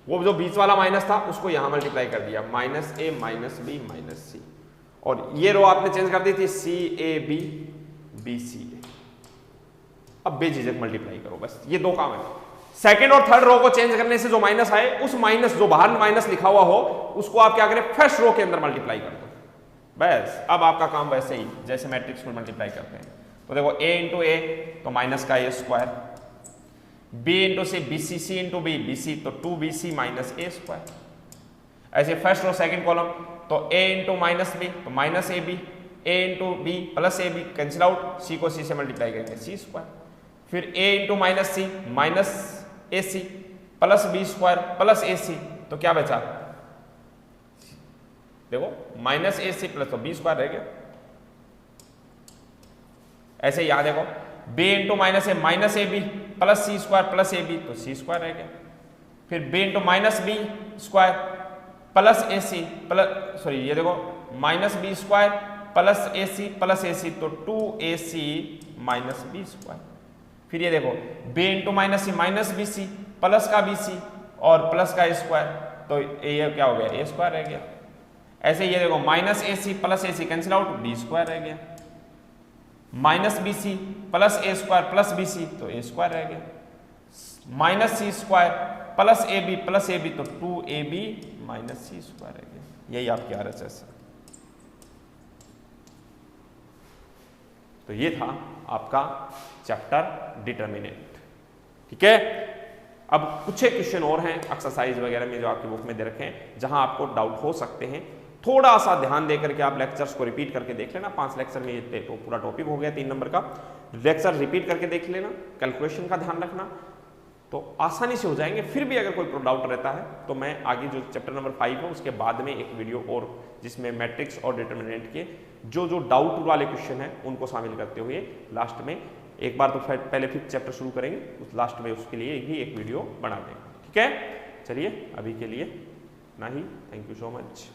वो जो बीच वाला माइनस था उसको यहां मल्टीप्लाई कर दिया, minus a minus B minus सी, और ये रो आपने चेंज कर दी थी सी ए बी बी सी ए, अब बेझिझक मल्टीप्लाई करो, बस ये दो काम है। सेकंड और थर्ड रो को चेंज करने से जो माइनस आए, उस माइनस जो बाहर माइनस लिखा हुआ हो उसको आप क्या करें, फर्स्ट रो के अंदर मल्टीप्लाई कर दो, बस। अब आपका काम वैसे ही जैसे मैट्रिक्स में मल्टीप्लाई करते हैं, तो देखो a इंटू ए तो माइनस का a square, b into c b c, c into b b c, तो 2bc माइनस ए स्क्वायर, ऐसे फर्स्ट रो सेकंड कॉलम, तो a इंटू माइनस बी तो minus a b, a into b plus a b, cancel out, c को c से multiply करेंगे c square, फिर a into minus c minus a c plus b square plus a c, तो क्या बचा, देखो minus a c plus तो b square रह गया, ऐसे यहां देखो b into minus a minus a b plus c square plus a b, तो सी स्क्वायर रह गया, फिर b into minus b square plus a c plus, sorry ये देखो minus b square plus a c, तो 2ac minus b square, फिर ये देखो b into minus c minus b c plus का बी सी और प्लस का square, तो ये क्या हो गया, ए स्क्वायर रह गया, ऐसे ये देखो minus a c plus a c cancel out, b square रह गया, minus b c plus a square plus b c, तो ए स्क्वायर रह गया, minus c square plus a b तो 2ab माइनस सी स्क्वायर रह गया, यही आपकी आरएचएस है। तो ये था आपका चैप्टर डिटर्मिनेंट, ठीक है। अब कुछ एक क्वेश्चन और हैं एक्सरसाइज वगैरह में जो आपकी बुक में दे रखे हैं, जहां आपको डाउट हो सकते हैं, थोड़ा सा ध्यान दे करके आप लेक्चर्स को रिपीट करके देख लेना, 5 लेक्चर में ये तो पूरा टॉपिक हो गया 3 नंबर का, लेक्चर रिपीट करके देख लेना, कैलकुलेशन का ध्यान रखना, तो आसानी से हो जाएंगे। फिर भी अगर कोई डाउट रहता है तो मैं आगे जो चैप्टर नंबर 5 है उसके बाद में एक वीडियो और जिसमें मैट्रिक्स और डिटर्मिनेंट के जो डाउट वाले क्वेश्चन हैं उनको शामिल करते हुए लास्ट में एक बार तो पहले 5th चैप्टर शुरू करेंगे, उस लास्ट में उसके लिए भी एक वीडियो बना देंगे, ठीक है। चलिए अभी के लिए इतना ही, थैंक यू सो मच।